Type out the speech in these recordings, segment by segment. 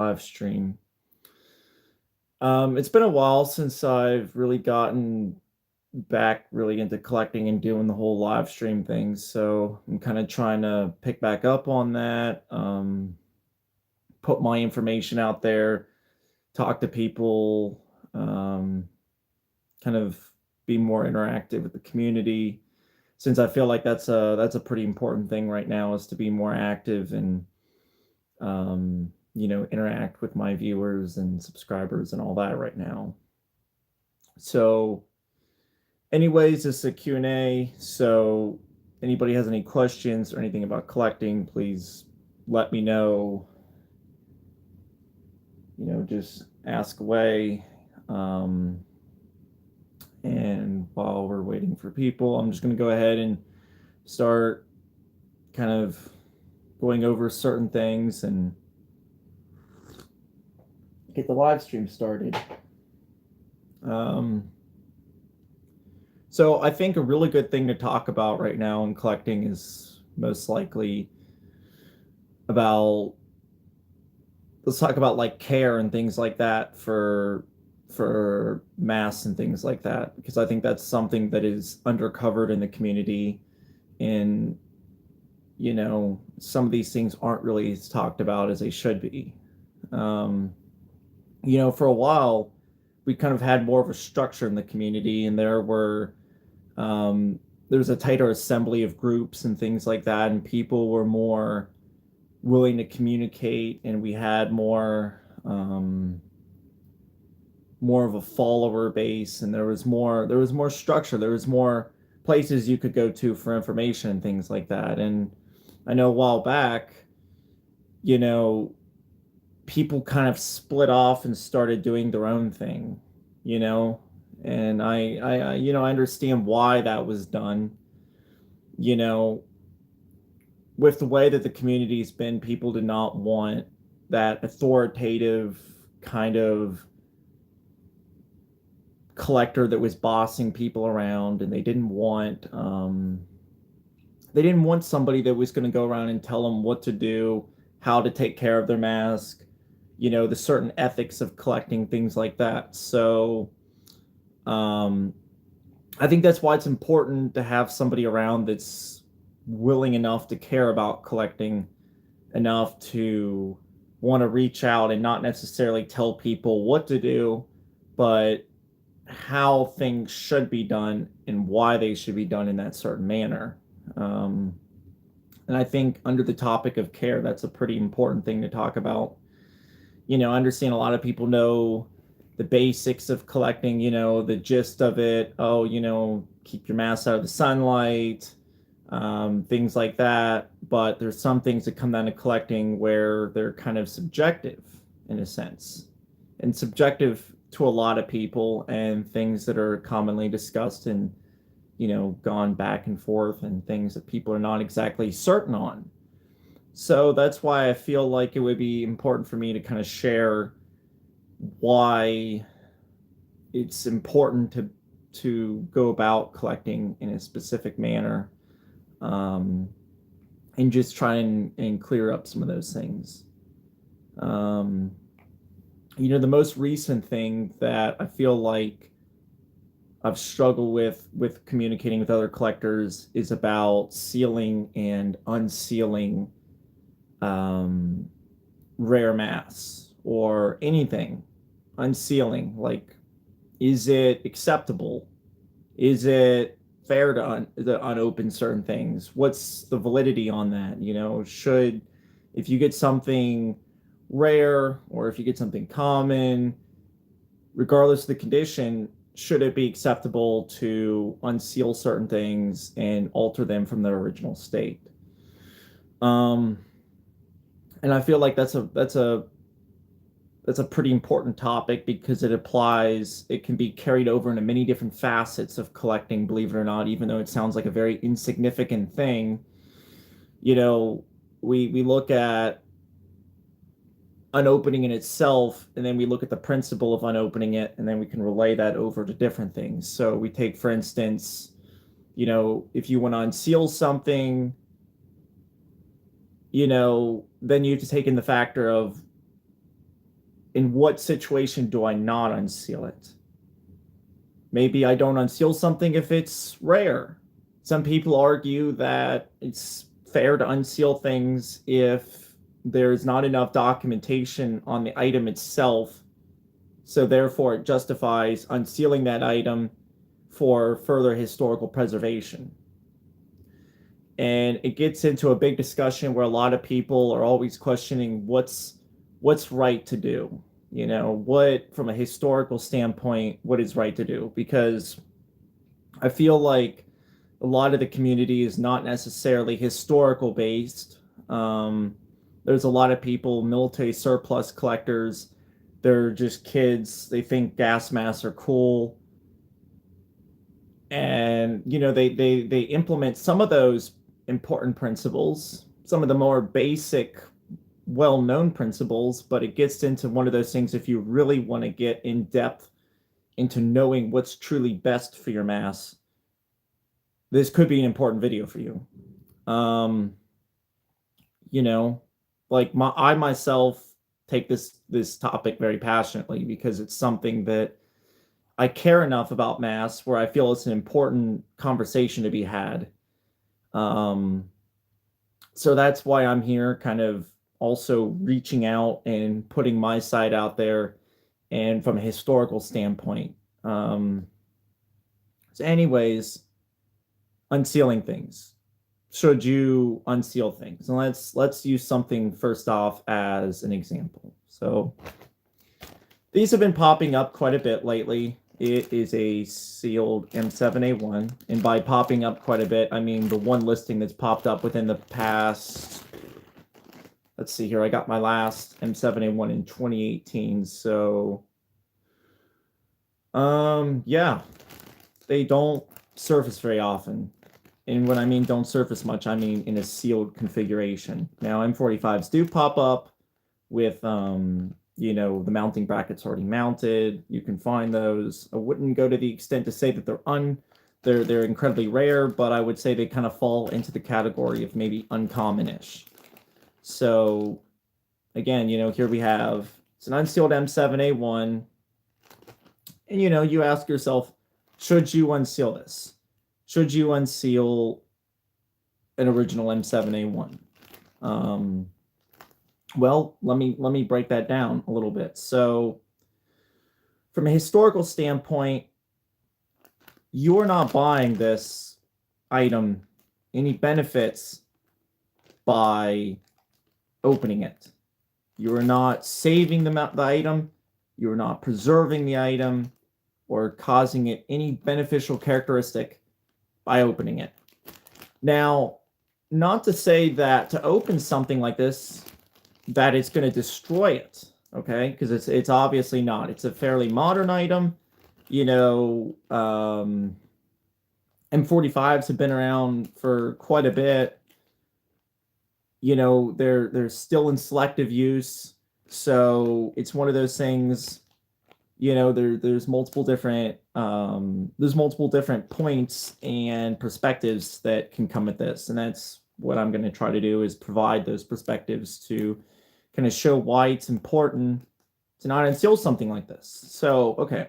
live stream. It's been a while since I've really gotten back really into collecting and doing the whole live stream thing. So I'm kind of trying to pick back up on that, put my information out there, talk to people, kind of be more interactive with the community. Since I feel like that's a pretty important thing right now is to be more active and interact with my viewers and subscribers and all that right now. So anyways, this is a Q&A. So anybody has any questions or anything about collecting, please let me know. Just ask away. And while we're waiting for people, I'm just going to go ahead and start kind of going over certain things and get the live stream started. So I think a really good thing to talk about right now in collecting is most likely about, let's talk about like care and things like that for masks and things like that, because I think that's something that is undercovered in the community, and some of these things aren't really as talked about as they should be. For a while we kind of had more of a structure in the community, and there was a tighter assembly of groups and things like that, and people were more willing to communicate, and we had more of a follower base, and there was more structure. There was more places you could go to for information and things like that. And I know a while back, people kind of split off and started doing their own thing, and I understand why that was done. you know with the way that the community's been, people did not want that authoritative kind of collector that was bossing people around, and they didn't want somebody that was going to go around and tell them what to do, how to take care of their mask, the certain ethics of collecting, things like that. So I think that's why it's important to have somebody around that's willing enough to care about collecting enough to want to reach out and not necessarily tell people what to do, but how things should be done and why they should be done in that certain manner. And I think under the topic of care, that's a pretty important thing to talk about. I understand a lot of people know the basics of collecting, the gist of it. Oh, keep your mask out of the sunlight, things like that. But there's some things that come down to collecting where they're kind of subjective in a sense, and subjective to a lot of people, and things that are commonly discussed and gone back and forth, and things that people are not exactly certain on. So that's why I feel like it would be important for me to kind of share why it's important to go about collecting in a specific manner, and just try and clear up some of those things. The most recent thing that I feel like I've struggled with communicating with other collectors is about sealing and unsealing rare masks or anything. Unsealing, like, is it acceptable? Is it fair to unopen certain things? What's the validity on that? If you get something rare, or if you get something common, regardless of the condition, should it be acceptable to unseal certain things and alter them from their original state? And I feel like that's a pretty important topic, because it can be carried over into many different facets of collecting, believe it or not. Even though it sounds like a very insignificant thing, we look at unopening in itself, and then we look at the principle of unopening it, and then we can relay that over to different things. So we take, for instance, if you want to unseal something, then you have to take in the factor of in what situation do I not unseal it? Maybe I don't unseal something if it's rare. Some people argue that it's fair to unseal things if there's not enough documentation on the item itself, so therefore it justifies unsealing that item for further historical preservation. And it gets into a big discussion where a lot of people are always questioning what's right to do. What, from a historical standpoint, what is right to do? Because I feel like a lot of the community is not necessarily historical based. There's a lot of people, military surplus collectors, they're just kids. They think gas masks are cool. And, they implement some of those important principles, some of the more basic, well known principles, but it gets into one of those things if you really want to get in depth into knowing what's truly best for your mass. This could be an important video for you. You know, like I myself take this topic very passionately because it's something that I care enough about mass where I feel it's an important conversation to be had. So that's why I'm here, kind of also reaching out and putting my side out there, and from a historical standpoint. So, anyways, unsealing things. Should you unseal things? And let's use something first off as an example. So these have been popping up quite a bit lately. It is a sealed M7A1, and by popping up quite a bit, I mean the one listing that's popped up within the past. Let's see here. I got my last M7A1 in 2018, so yeah, they don't surface very often. And when I mean don't surface much, I mean in a sealed configuration. Now, M45s do pop up with, the mounting brackets already mounted. You can find those. I wouldn't go to the extent to say that they're incredibly rare, but I would say they kind of fall into the category of maybe uncommon-ish. So, again, here we have, it's an unsealed M7A1, and, you ask yourself, should you unseal this? Should you unseal an original M7A1? Well, let me break that down a little bit. So, from a historical standpoint, you're not buying this item any benefits by opening it. You are not saving the item. You are not preserving the item or causing it any beneficial characteristic by opening it. Now, not to say that to open something like this, that it's going to destroy it, okay? Because it's obviously not. It's a fairly modern item. M45s have been around for quite a bit. They're still in selective use, so it's one of those things. There's multiple different points and perspectives that can come at this, and that's what I'm going to try to do, is provide those perspectives to kind of show why it's important to not unseal something like this. So, okay.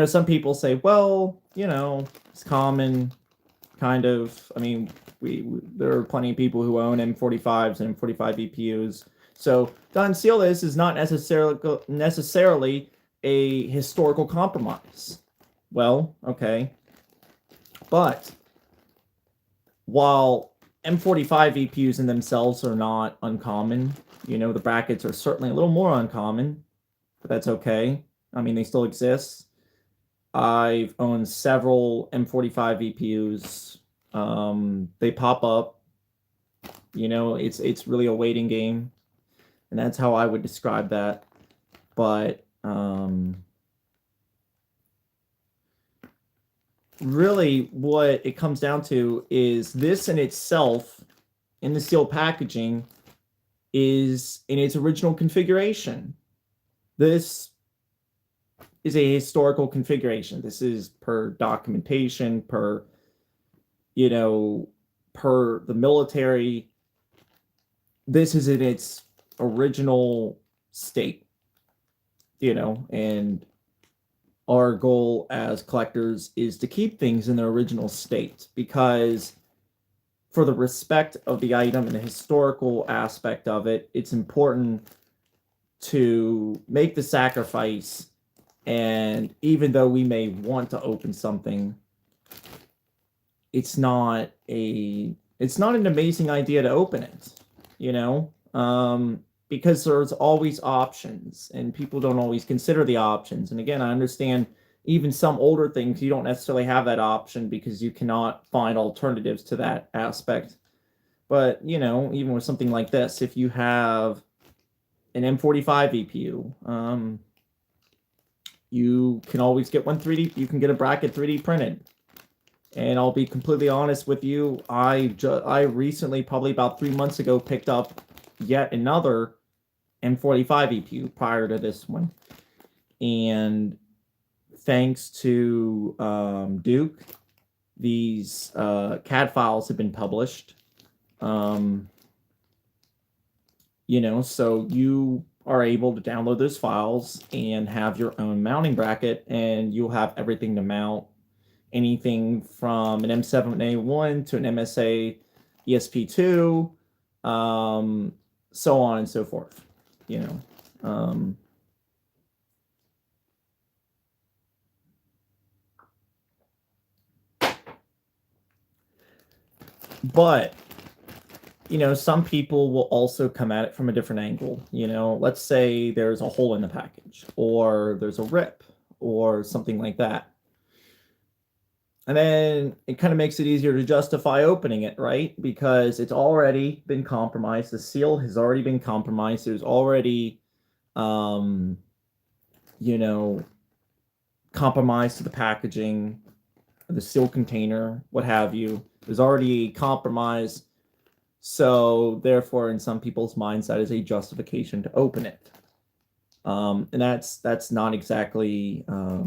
Some people say, well, it's common, kind of. I mean, there are plenty of people who own M45s and M45 EPUs. So to unseal this is not necessarily a historical compromise. Well, okay. But while M45 EPUs in themselves are not uncommon, the brackets are certainly a little more uncommon, but that's okay. I mean, they still exist. I've owned several M45 EPUs. They pop up. It's really a waiting game, and that's how I would describe that. But really what it comes down to is this in itself, in the sealed packaging, is in its original configuration. This is a historical configuration. This is per documentation, per the military. This is in its original state, and our goal as collectors is to keep things in their original state, because for the respect of the item and the historical aspect of it, it's important to make the sacrifice. And even though we may want to open something, it's not an amazing idea to open it, because there's always options, and people don't always consider the options. And again, I understand even some older things, you don't necessarily have that option because you cannot find alternatives to that aspect. But, even with something like this, if you have an M45 EPU, you can always get one 3D, you can get a bracket 3D printed. And I'll be completely honest with you, I recently, probably about 3 months ago, picked up yet another M45 EPU prior to this one. And thanks to Duke, these CAD files have been published. So you are able to download those files and have your own mounting bracket, and you'll have everything to mount anything from an M7A1 to an MSA ESP2, so on and so forth, But, some people will also come at it from a different angle. Let's say there's a hole in the package, or there's a rip, or something like that. And then it kind of makes it easier to justify opening it, right? Because it's already been compromised. The seal has already been compromised. There's already, compromise to the packaging, the seal container, what have you. There's already compromise. So therefore, in some people's minds, that is a justification to open it. And that's not exactly a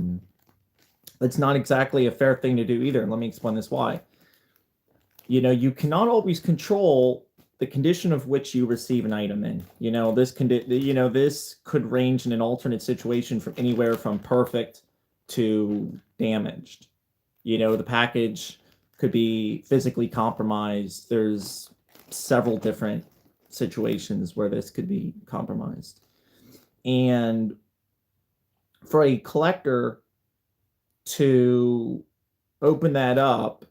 fair thing to do either. And let me explain this why. You cannot always control the condition of which you receive an item in. This could range in an alternate situation from anywhere from perfect to damaged. The package could be physically compromised. There's several different situations where this could be compromised. And for a collector to open that up,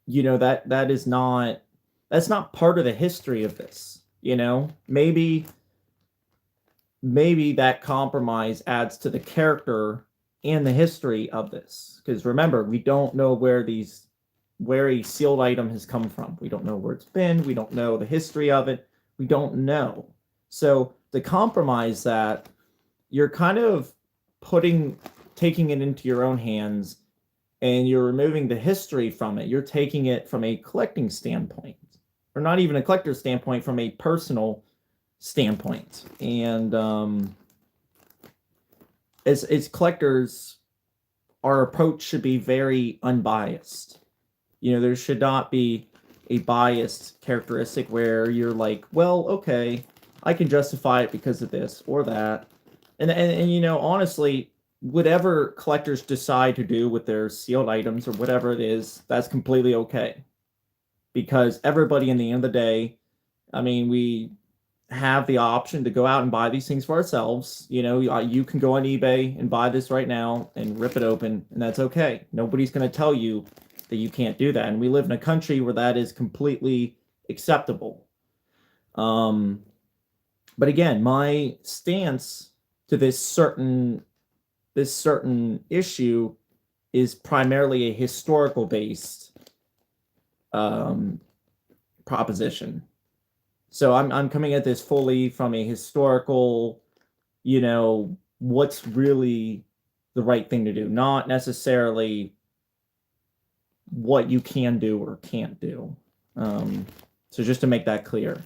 that's not part of the history of this. Maybe that compromise adds to the character and the history of this, because remember, we don't know where a sealed item has come from. We don't know where it's been. We don't know the history of it. We don't know. So to compromise that, you're kind of taking it into your own hands, and you're removing the history from it. You're taking it from a collecting standpoint, or not even a collector standpoint, from a personal standpoint. And as collectors, our approach should be very unbiased. There should not be a biased characteristic where you're like, well, okay, I can justify it because of this or that. And honestly, whatever collectors decide to do with their sealed items or whatever it is, that's completely okay. Because everybody, in the end of the day, we have the option to go out and buy these things for ourselves. You can go on eBay and buy this right now and rip it open, and that's okay. Nobody's going to tell you that you can't do that. And we live in a country where that is completely acceptable. But again, my stance to this certain issue is primarily a historical based proposition. So I'm coming at this fully from a historical, what's really the right thing to do, not necessarily what you can do or can't do. So just to make that clear.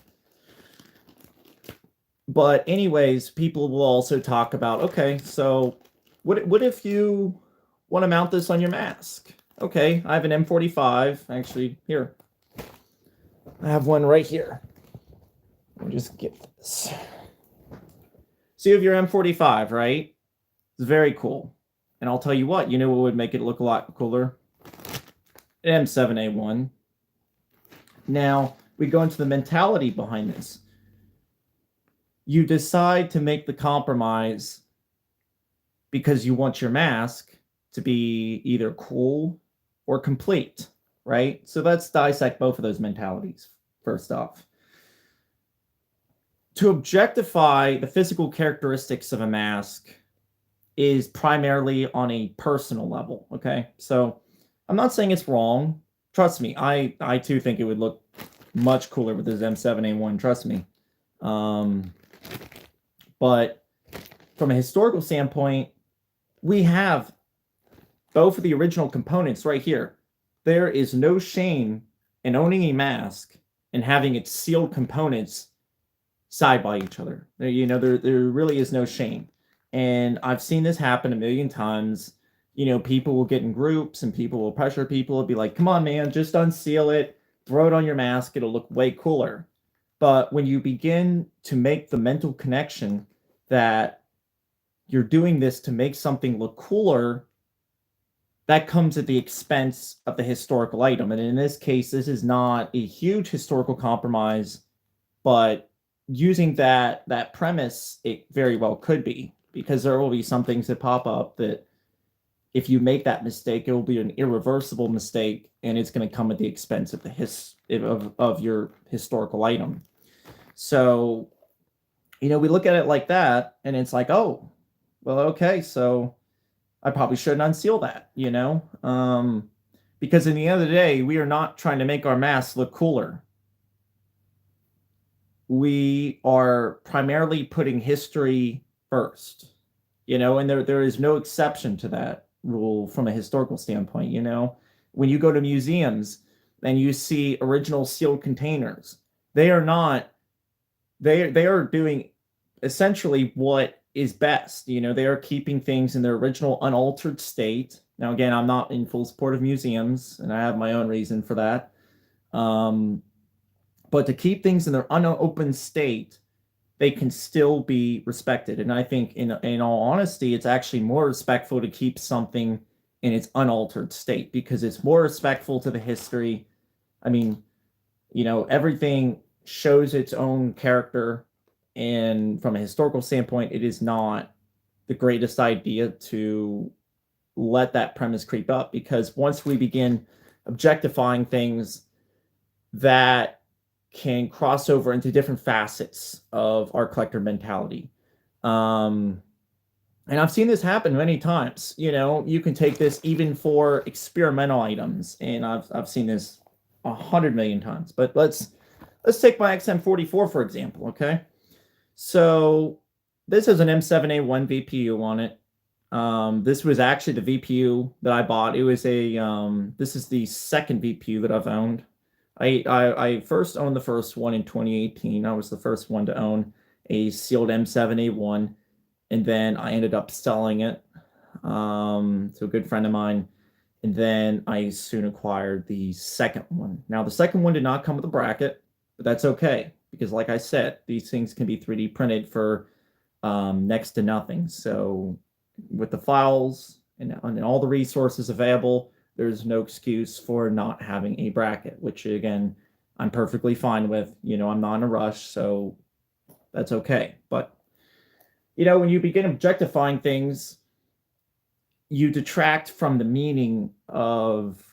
But anyways, people will also talk about, okay, so what if you want to mount this on your mask? Okay, I have an M45. Actually, here. I have one right here. Let me just get this. So you have your M45, right? It's very cool. And I'll tell you what, you know what would make it look a lot cooler? An M7A1. Now, we go into the mentality behind this. You decide to make the compromise because you want your mask to be either cool or complete, right? So let's dissect both of those mentalities first off. To objectify the physical characteristics of a mask is primarily on a personal level, okay? So I'm not saying it's wrong. Trust me, I too think it would look much cooler with this M7A1, trust me. But from a historical standpoint, we have both of the original components right here. There is no shame in owning a mask and having its sealed components side by each other. There really is no shame. And I've seen this happen a million times. People will get in groups and people will pressure people and be like, come on, man, just unseal it, throw it on your mask. It'll look way cooler. But when you begin to make the mental connection that you're doing this to make something look cooler, that comes at the expense of the historical item. And in this case, this is not a huge historical compromise, but using that premise, it very well could be, because there will be some things that pop up that if you make that mistake, it will be an irreversible mistake, and it's going to come at the expense of of your historical item. So, we look at it like that, and it's like, oh, well, okay, so I probably shouldn't unseal that, because in the end of the day, we are not trying to make our masks look cooler. We are primarily putting history first, and there is no exception to that rule from a historical standpoint. When you go to museums and you see original sealed containers, they are doing essentially what is best. They are keeping things in their original unaltered state. Now, again, I'm not in full support of museums, and I have my own reason for that. But to keep things in their unopened state, they can still be respected. And I think, in all honesty, it's actually more respectful to keep something in its unaltered state, because it's more respectful to the history. I mean, everything shows its own character. And from a historical standpoint, it is not the greatest idea to let that premise creep up, because once we begin objectifying things, that can cross over into different facets of our collector mentality. And I've seen this happen many times. You can take this even for experimental items, and I've seen this 100 million times. But let's take my XM44 for example. Okay, so this is an M7A1 VPU on it. This was actually the VPU that I bought. It was this is the second VPU that I've owned. I first owned the first one in 2018. I was the first one to own a sealed M7A1, and then I ended up selling it to a good friend of mine, and then I soon acquired the second one. Now, the second one did not come with a bracket, but that's okay, because like I said, these things can be 3D printed for next to nothing. So with the files and all the resources available, there's no excuse for not having a bracket, which again, I'm perfectly fine with. I'm not in a rush, so that's okay. But, when you begin objectifying things, you detract from the meaning of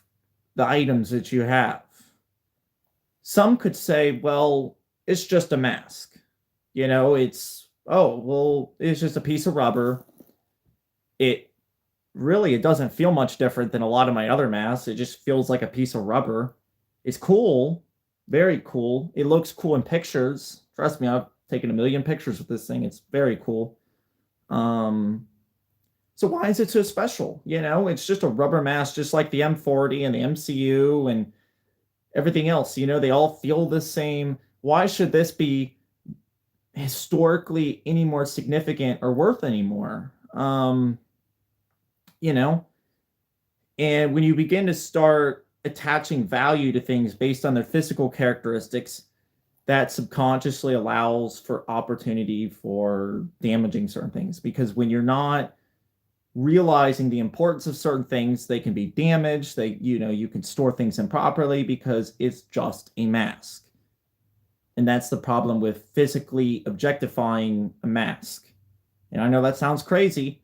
the items that you have. Some could say, well, it's just a mask. It's just a piece of rubber. It doesn't feel much different than a lot of my other masks. It just feels like a piece of rubber. It's cool, very cool. It looks cool in pictures. Trust me, I've taken a million pictures with this thing. It's very cool. So why is it so special? It's just a rubber mask, just like the M40 and the MCU and everything else. They all feel the same. Why should this be historically any more significant or worth any more? And when you begin to start attaching value to things based on their physical characteristics, that subconsciously allows for opportunity for damaging certain things, because when you're not realizing the importance of certain things, they can be damaged. You can store things improperly because it's just a mask. And that's the problem with physically objectifying a mask. And I know that sounds crazy,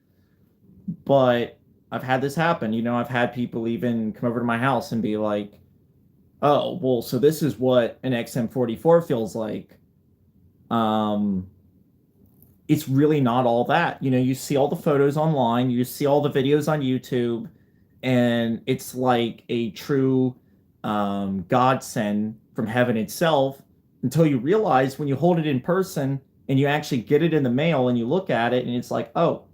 but I've had this happen. I've had people even come over to my house and be like, oh, well, so this is what an XM44 feels like. Um, it's really not all that. You see all the photos online, you see all the videos on YouTube, and it's like a true godsend from heaven itself, until you realize when you hold it in person and you actually get it in the mail and you look at it and it's like, oh,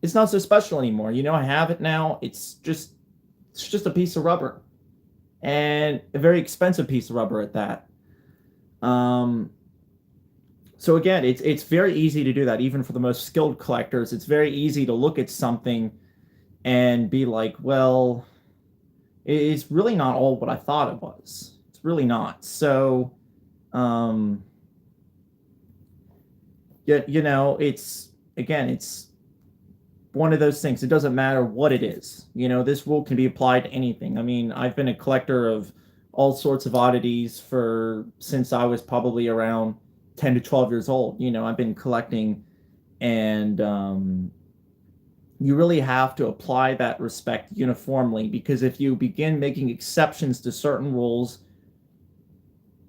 it's not so special anymore. I have it now. It's just a piece of rubber, and a very expensive piece of rubber at that. Um, so again, it's very easy to do that, even for the most skilled collectors. It's very easy to look at something and be like, well, it's really not all what I thought it was. It's really not. So, um, yeah, it's one of those things. It doesn't matter what it is. This rule can be applied to anything. I mean, I've been a collector of all sorts of oddities for since I was probably around 10 to 12 years old. I've been collecting, and you really have to apply that respect uniformly, because if you begin making exceptions to certain rules,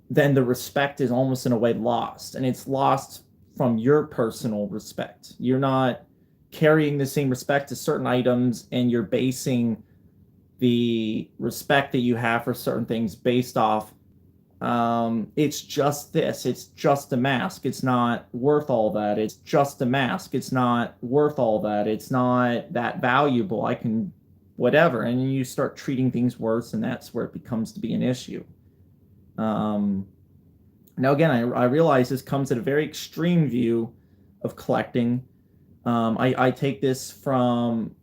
then the respect is almost in a way lost, and it's lost from your personal respect. You're not carrying the same respect to certain items, and you're basing the respect that you have for certain things based off, it's just this, it's just a mask, it's not worth all that, it's just a mask, it's not worth all that, it's not that valuable, I can whatever, and you start treating things worse, and that's where it becomes to be an issue. Now again, I realize this comes at a very extreme view of collecting. I take this from,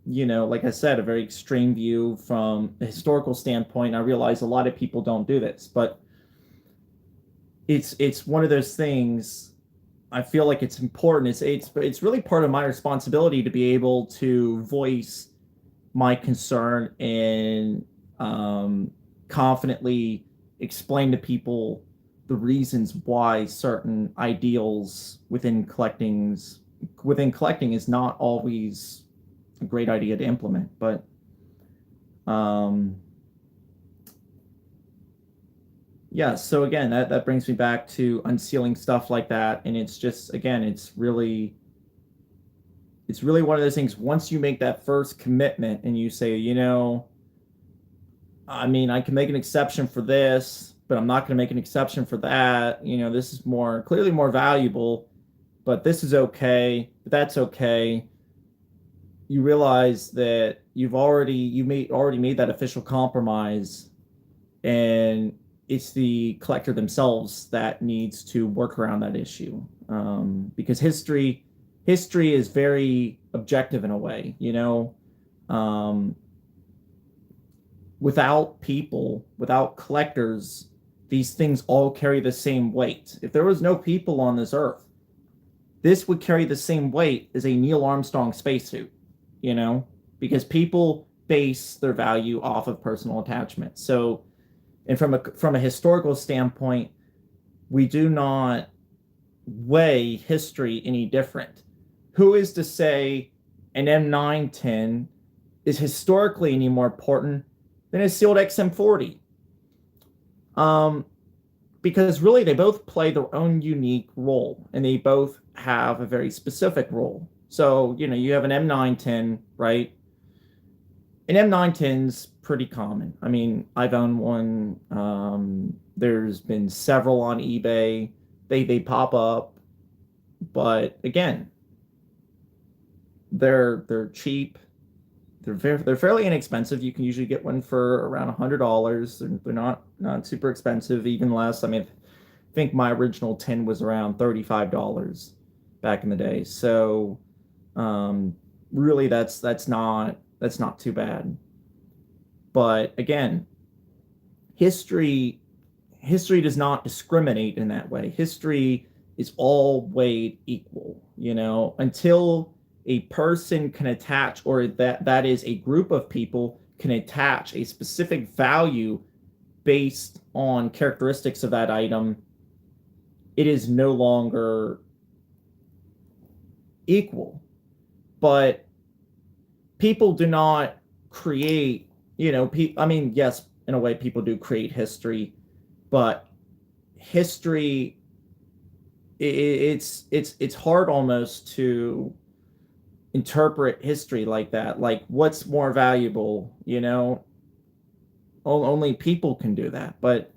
like I said, a very extreme view from a historical standpoint. I realize a lot of people don't do this, but it's one of those things. I feel like it's important. It's really part of my responsibility to be able to voice my concern and confidently explain to people the reasons why certain ideals within collecting is not always a great idea to implement. But yeah, so again, that brings me back to unsealing stuff like that, and it's just, again, it's really one of those things. Once you make that first commitment and you say, I mean, I can make an exception for this, but I'm not going to make an exception for that. This is clearly more valuable, but this is okay, but that's okay. You realize that you've already made that official compromise, and it's the collector themselves that needs to work around that issue, because history is very objective in a way. Without collectors, these things all carry the same weight. If there was no people on this earth, this would carry the same weight as a Neil Armstrong spacesuit, because people base their value off of personal attachment. So, and from a historical standpoint, we do not weigh history any different. Who is to say an M910 is historically any more important than a sealed XM40? Because really they both play their own unique role, and they both have a very specific role. So, you have an M910, right? An M910's pretty common. I mean, I've owned one. There's been several on eBay. They pop up, but again, they're cheap. They're fairly inexpensive. You can usually get one for around $100. They're not super expensive, even less. I mean, I think my original 10 was around $35 back in the day. So, really, that's not too bad. But again, history history does not discriminate in that way. History is all weighed equal, until a person can attach, or that is a group of people can attach a specific value based on characteristics of that item, it is no longer equal. But people do not create, I mean, yes, in a way, people do create history, but history, it's hard almost to interpret history like that. Like, what's more valuable? Only people can do that. But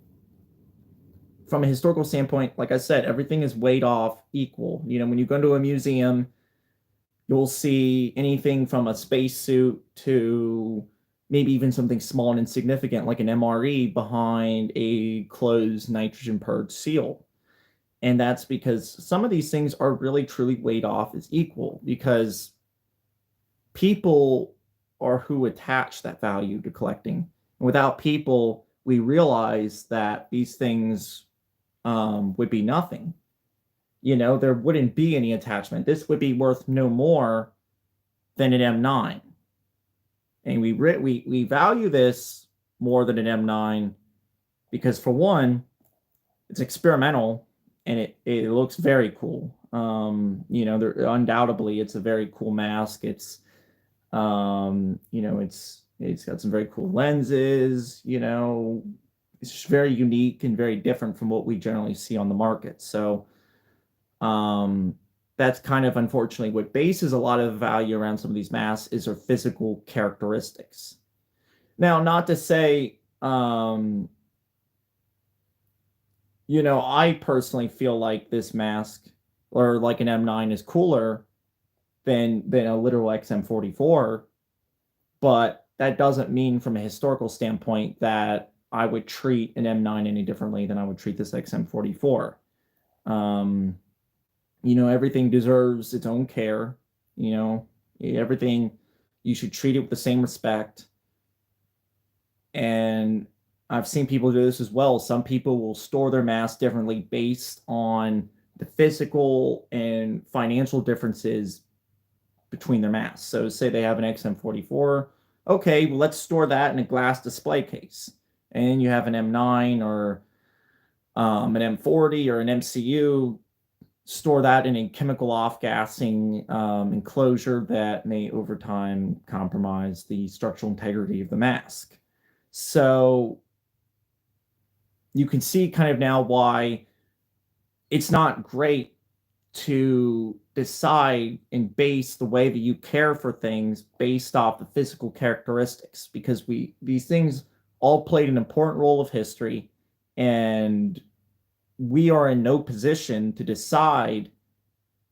from a historical standpoint, like I said, everything is weighed off equal. When you go to a museum, you'll see anything from a spacesuit to maybe even something small and insignificant like an MRE behind a closed nitrogen purge seal. And that's because some of these things are really truly weighed off as equal, because people are who attach that value to collecting. And without people, we realize that these things would be nothing. There wouldn't be any attachment. This would be worth no more than an M9. And we value this more than an M9 because, for one, it's experimental and it looks very cool. Undoubtedly it's a very cool mask. It's it's got some very cool lenses. It's just very unique and very different from what we generally see on the market. So that's kind of, unfortunately, what bases a lot of value around some of these masks is their physical characteristics. Now, not to say, I personally feel like this mask, or like an M9, is cooler than a literal XM44, but that doesn't mean, from a historical standpoint, that I would treat an M9 any differently than I would treat this XM44. Everything deserves its own care. Everything, you should treat it with the same respect. And I've seen people do this as well. Some people will store their masks differently based on the physical and financial differences between their masks. So say they have an XM44. Okay, well, let's store that in a glass display case. And you have an M9 or an M40 or an MCU, store that in a chemical off-gassing enclosure that may over time compromise the structural integrity of the mask. So you can see kind of now why it's not great to decide and base the way that you care for things based off the physical characteristics, because these things all played an important role of history, and we are in no position to decide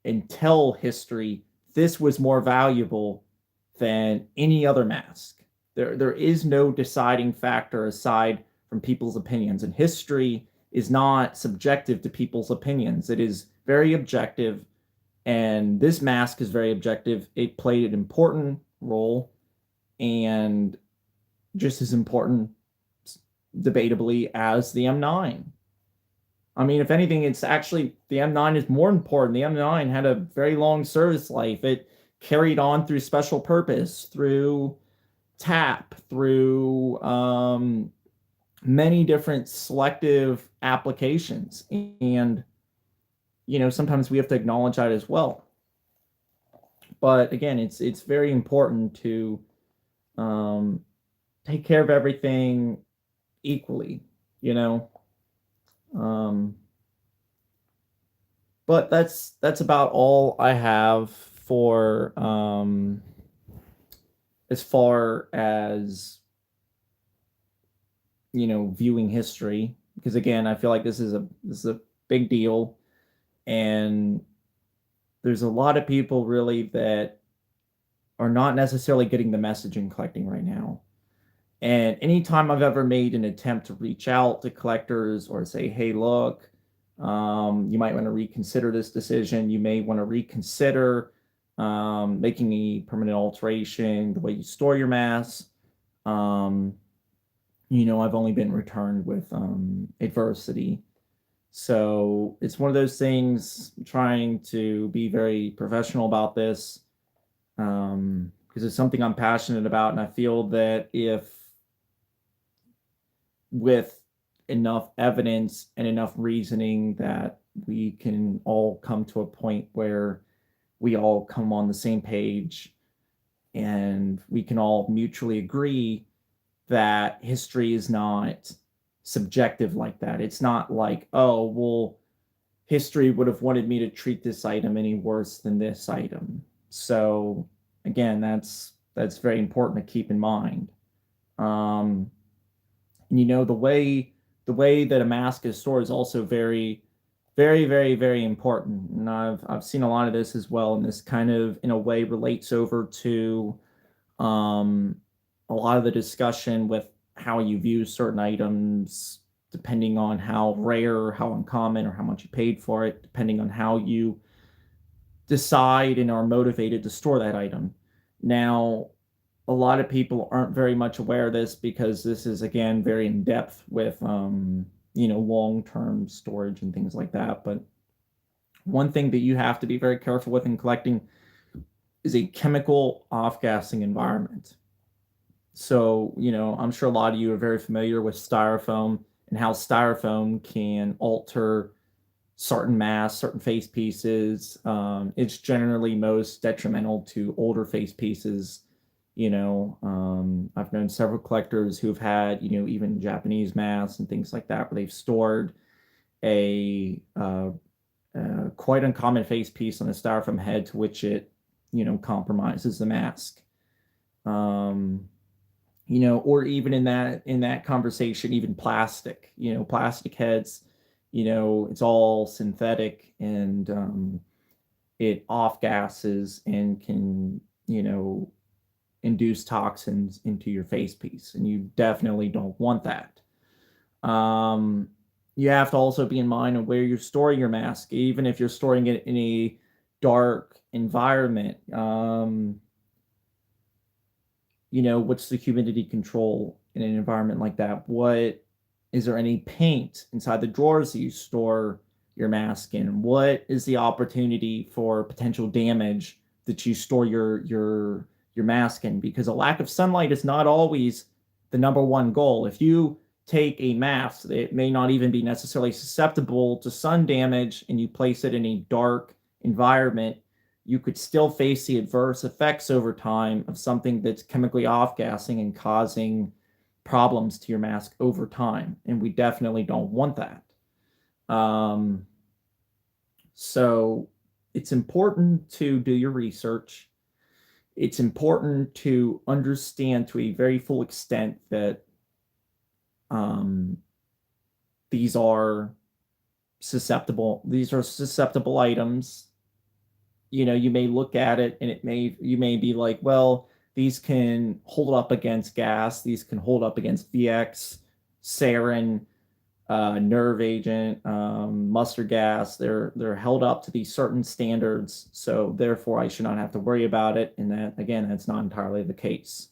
and tell history this was more valuable than any other mask. There is no deciding factor aside from people's opinions, and history is not subjective to people's opinions. It is very objective, and this mask is very objective. It played an important role, and just as important, debatably, as the M9. I mean, if anything, it's actually, the M9 is more important. The M9 had a very long service life. It carried on through special purpose, through TAP, through many different selective applications. And, sometimes we have to acknowledge that as well. But again, it's very important to take care of everything equally, but that's about all I have for as far as viewing history, because again, I feel like this is a big deal, and there's a lot of people really that are not necessarily getting the message in collecting right now. And anytime I've ever made an attempt to reach out to collectors or say, hey, look, you might want to reconsider this decision. You may want to reconsider making a permanent alteration, the way you store your masks. I've only been returned with adversity. So it's one of those things, trying to be very professional about this, because it's something I'm passionate about. And I feel that if, with enough evidence and enough reasoning, that we can all come to a point where we all come on the same page and we can all mutually agree that history is not subjective like that. It's not like, oh, well, history would have wanted me to treat this item any worse than this item. So again, that's very important to keep in mind. Um, and the way that a mask is stored is also very, very, very, very important. And I've seen a lot of this as well, and this kind of in a way relates over to um, a lot of the discussion with how you view certain items, depending on how rare, how uncommon, or how much you paid for it, depending on how you decide and are motivated to store that item. Now, a lot of people aren't very much aware of this, because this is, again, very in depth with long-term storage and things like that. But one thing that you have to be very careful with in collecting is a chemical off-gassing environment. So, I'm sure a lot of you are very familiar with styrofoam and how styrofoam can alter certain masks, certain face pieces. It's generally most detrimental to older face pieces. I've known several collectors who've had, even Japanese masks and things like that, where they've stored a quite uncommon face piece on a styrofoam head, to which it, compromises the mask. Um, or even in that conversation, even plastic, plastic heads, it's all synthetic, and it off gases and can, induce toxins into your face piece, and you definitely don't want that. Um, you have to also be in mind of where you're storing your mask, even if you're storing it in a dark environment. What's the humidity control in an environment like that? What is there any paint inside the drawers that you store your mask in? What is the opportunity for potential damage that you store your mask in? Because a lack of sunlight is not always the number one goal. If you take a mask that may not even be necessarily susceptible to sun damage, and you place it in a dark environment, you could still face the adverse effects over time of something that's chemically off-gassing and causing problems to your mask over time. And we definitely don't want that. So it's important to do your research. It's important to understand to a very full extent that um, these are susceptible items. You may look at it and you may be like, well, these can hold up against gas, these can hold up against VX, sarin, nerve agent, mustard gas. They're held up to these certain standards, so therefore I should not have to worry about it. And that, again, that's not entirely the case.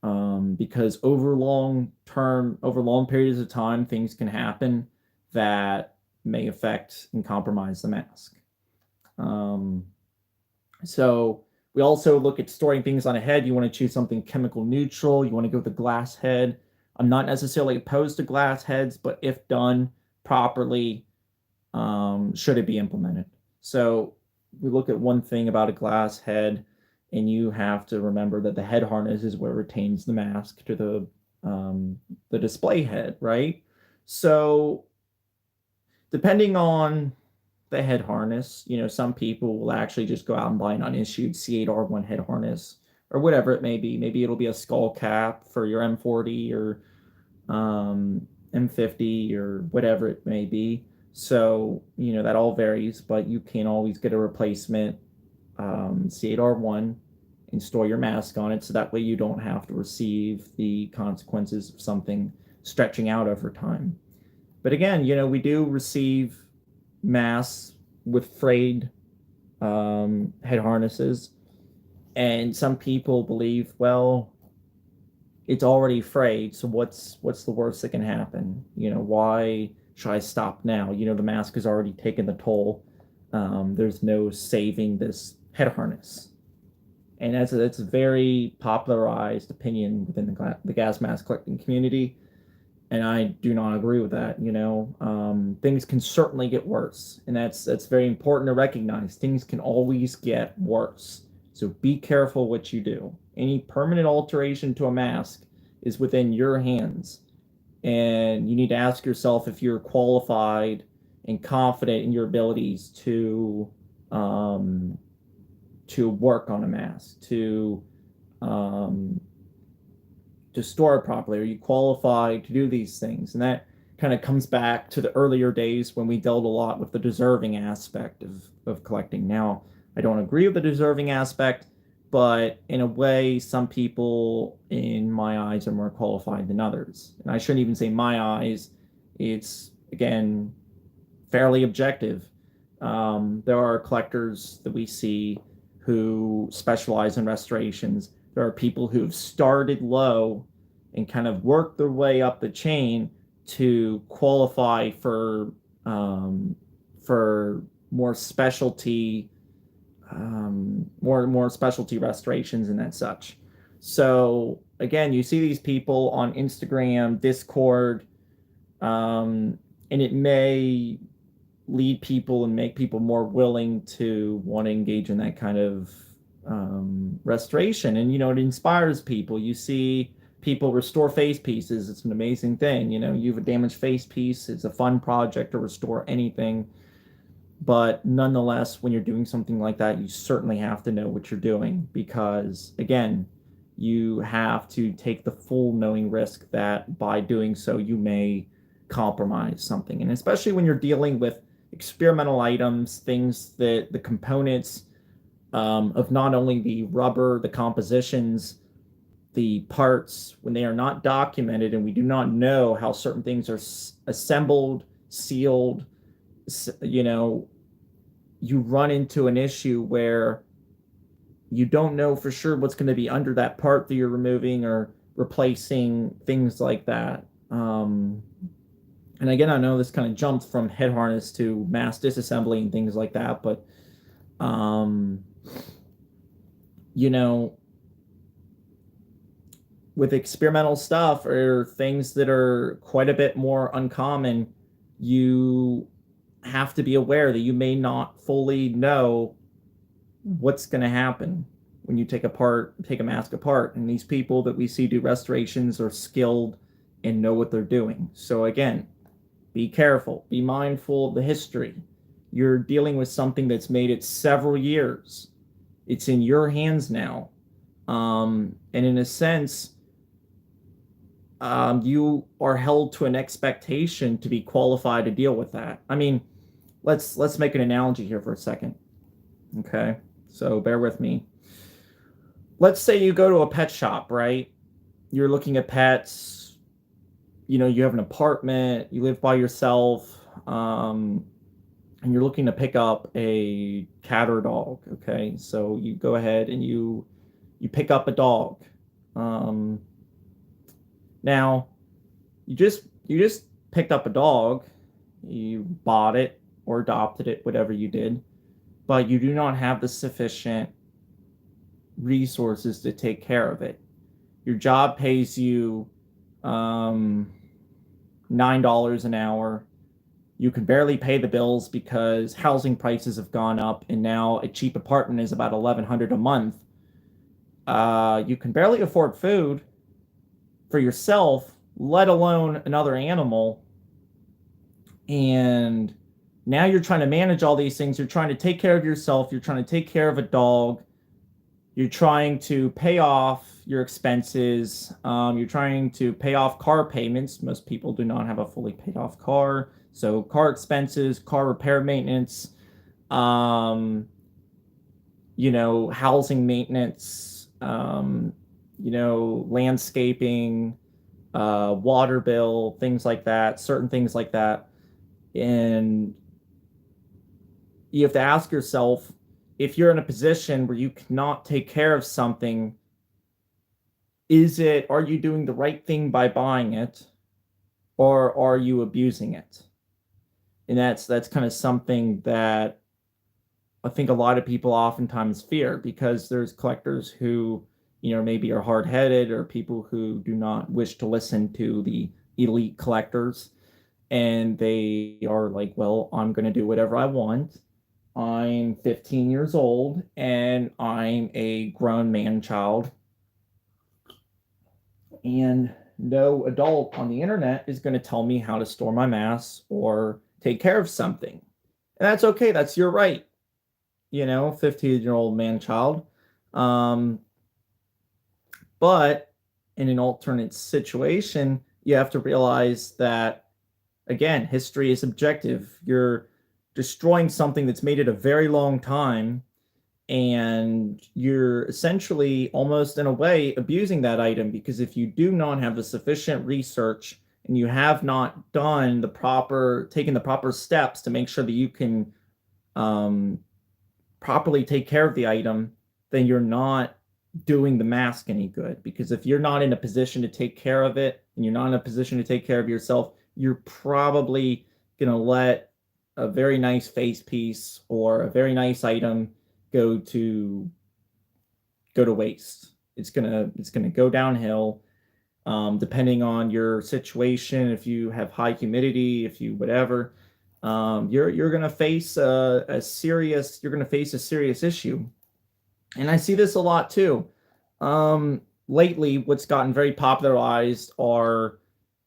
Because over long periods of time, things can happen that may affect and compromise the mask. So we also look at storing things on a head. You want to choose something chemical neutral. You want to go with a glass head. I'm not necessarily opposed to glass heads, but if done properly, should it be implemented? So we look at one thing about a glass head, and you have to remember that the head harness is what retains the mask to the display head, right? So depending on the head harness, some people will actually just go out and buy an unissued C8R1 head harness, or whatever it may be. Maybe it'll be a skull cap for your M40 or M50 or whatever it may be. So, that all varies, but you can always get a replacement C8R1 and store your mask on it, so that way you don't have to receive the consequences of something stretching out over time. But again, we do receive masks with frayed head harnesses, and some people believe, well, it's already frayed. So what's the worst that can happen? Why should I stop now? The mask has already taken the toll. There's no saving this head harness. And that's a very popularized opinion within the gas mask collecting community, and I do not agree with that. Things can certainly get worse, and that's very important to recognize. Things can always get worse, so be careful what you do. Any permanent alteration to a mask is within your hands, and you need to ask yourself if you're qualified and confident in your abilities um, to work on a mask, um, to store it properly? Are you qualified to do these things? And that kind of comes back to the earlier days when we dealt a lot with the deserving aspect of collecting. Now, I don't agree with the deserving aspect, but in a way, some people in my eyes are more qualified than others. And I shouldn't even say my eyes, it's, again, fairly objective. There are collectors that we see who specialize in restorations. There are people who've started low and kind of worked their way up the chain to qualify for more specialty more specialty restorations and that such. So again, you see these people on Instagram, Discord, and it may lead people and make people more willing to want to engage in that kind of restoration. And it inspires people. You see people restore face pieces. It's an amazing thing. You have a damaged face piece. It's a fun project to restore anything. But nonetheless, when you're doing something like that, you certainly have to know what you're doing, because again, you have to take the full knowing risk that by doing so you may compromise something. And especially when you're dealing with experimental items, things that the components of not only the rubber, the compositions, the parts, when they are not documented and we do not know how certain things are assembled, sealed, you run into an issue where you don't know for sure what's going to be under that part that you're removing or replacing, things like that. And again, I know this kind of jumped from head harness to mass disassembly and things like that, but you know, with experimental stuff or things that are quite a bit more uncommon, you have to be aware that you may not fully know what's going to happen when you take a mask apart. And these people that we see do restorations are skilled and know what they're doing. So again, be careful, be mindful of the history. You're dealing with something that's made it several years. It's in your hands now. And in a sense, you are held to an expectation to be qualified to deal with that. I mean, let's make an analogy here for a second. Okay, so bear with me. Let's say you go to a pet shop, right? You're looking at pets. You have an apartment. You live by yourself, and you're looking to pick up a cat or dog. Okay, so you go ahead and you pick up a dog. Now, you just picked up a dog. You bought it or adopted it, whatever you did, but you do not have the sufficient resources to take care of it. Your job pays you $9 an hour. You can barely pay the bills because housing prices have gone up, and now a cheap apartment is about $1,100 a month. You can barely afford food for yourself, let alone another animal. And now you're trying to manage all these things. You're trying to take care of yourself. You're trying to take care of a dog. You're trying to pay off your expenses. You're trying to pay off car payments. Most people do not have a fully paid off car. So car expenses, car repair maintenance, housing maintenance, landscaping, water bill, things like that, certain things like that. And you have to ask yourself, if you're in a position where you cannot take care of something, are you doing the right thing by buying it, or are you abusing it? And that's kind of something that I think a lot of people oftentimes fear, because there's collectors who, maybe are hard headed, or people who do not wish to listen to the elite collectors. And they are like, well, I'm going to do whatever I want. I'm 15 years old and I'm a grown man child. And no adult on the internet is going to tell me how to store my mass or take care of something. And that's okay. That's your right, 15-year-old man child. Um, but in an alternate situation, you have to realize that, again, history is objective. You're destroying something that's made it a very long time, and you're essentially, almost in a way, abusing that item, because if you do not have the sufficient research and you have not taken the proper steps to make sure that you can um, properly take care of the item, then you're not doing the mask any good. Because if you're not in a position to take care of it, and you're not in a position to take care of yourself, you're probably going to let a very nice face piece or a very nice item go to waste. It's gonna go downhill. Depending on your situation, if you have high humidity, if you whatever, you're gonna face a serious issue. And I see this a lot too. Lately, what's gotten very popularized are,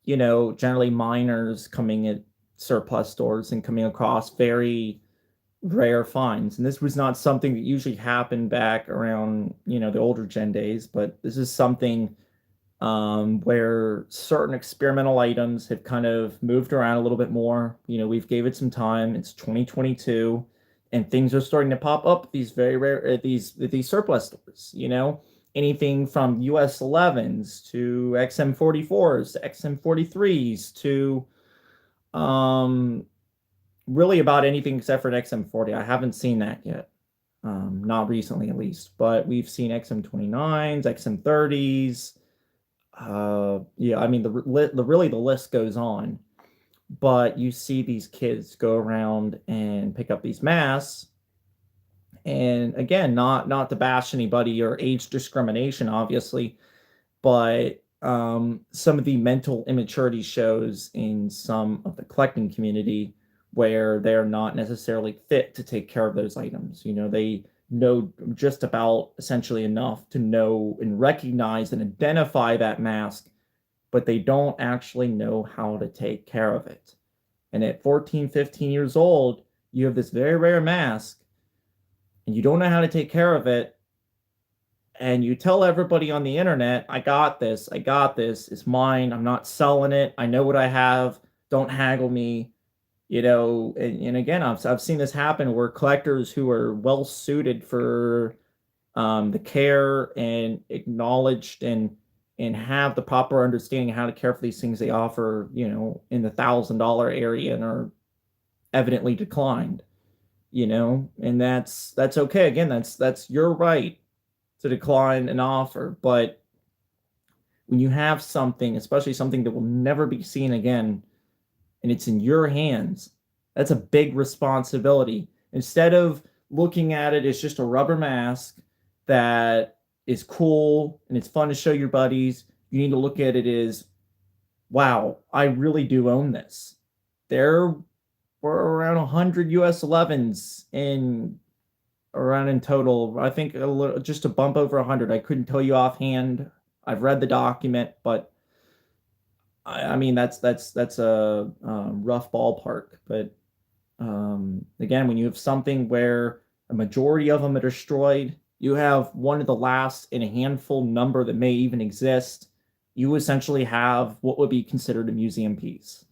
generally minors coming at surplus stores and coming across very rare finds. And this was not something that usually happened back around, the older gen days, but this is something where certain experimental items have kind of moved around a little bit more. We've gave it some time. It's 2022, and things are starting to pop up. These very rare these surplus stores. Anything from US 11s to XM44s to XM43s to really about anything except for an XM40. I haven't seen that yet. Not recently, at least. But we've seen XM29s, XM30s. Yeah, I mean, the list goes on. But you see these kids go around and pick up these masks. And again, not to bash anybody or age discrimination, obviously, but some of the mental immaturity shows in some of the collecting community, where they're not necessarily fit to take care of those items. They know just about essentially enough to know and recognize and identify that mask, but they don't actually know how to take care of it. And at 14, 15 years old, you have this very rare mask and you don't know how to take care of it. And you tell everybody on the internet, I got this, it's mine, I'm not selling it, I know what I have, don't haggle me. And again, I've seen this happen where collectors who are well suited for the care and acknowledged and have the proper understanding of how to care for these things they offer, in the $1,000 area, and are evidently declined. And that's okay. Again, that's your right to decline an offer. But when you have something, especially something that will never be seen again, and it's in your hands, that's a big responsibility. Instead of looking at it as just a rubber mask that is cool and it's fun to show your buddies, you need to look at it as, wow, I really do own this. There were around 100 US 11s in total. I think just a bump over 100. I couldn't tell you offhand. I've read the document, but I mean, that's a rough ballpark. But again, when you have something where a majority of them are destroyed, you have one of the last in a handful number that may even exist. You essentially have what would be considered a museum piece.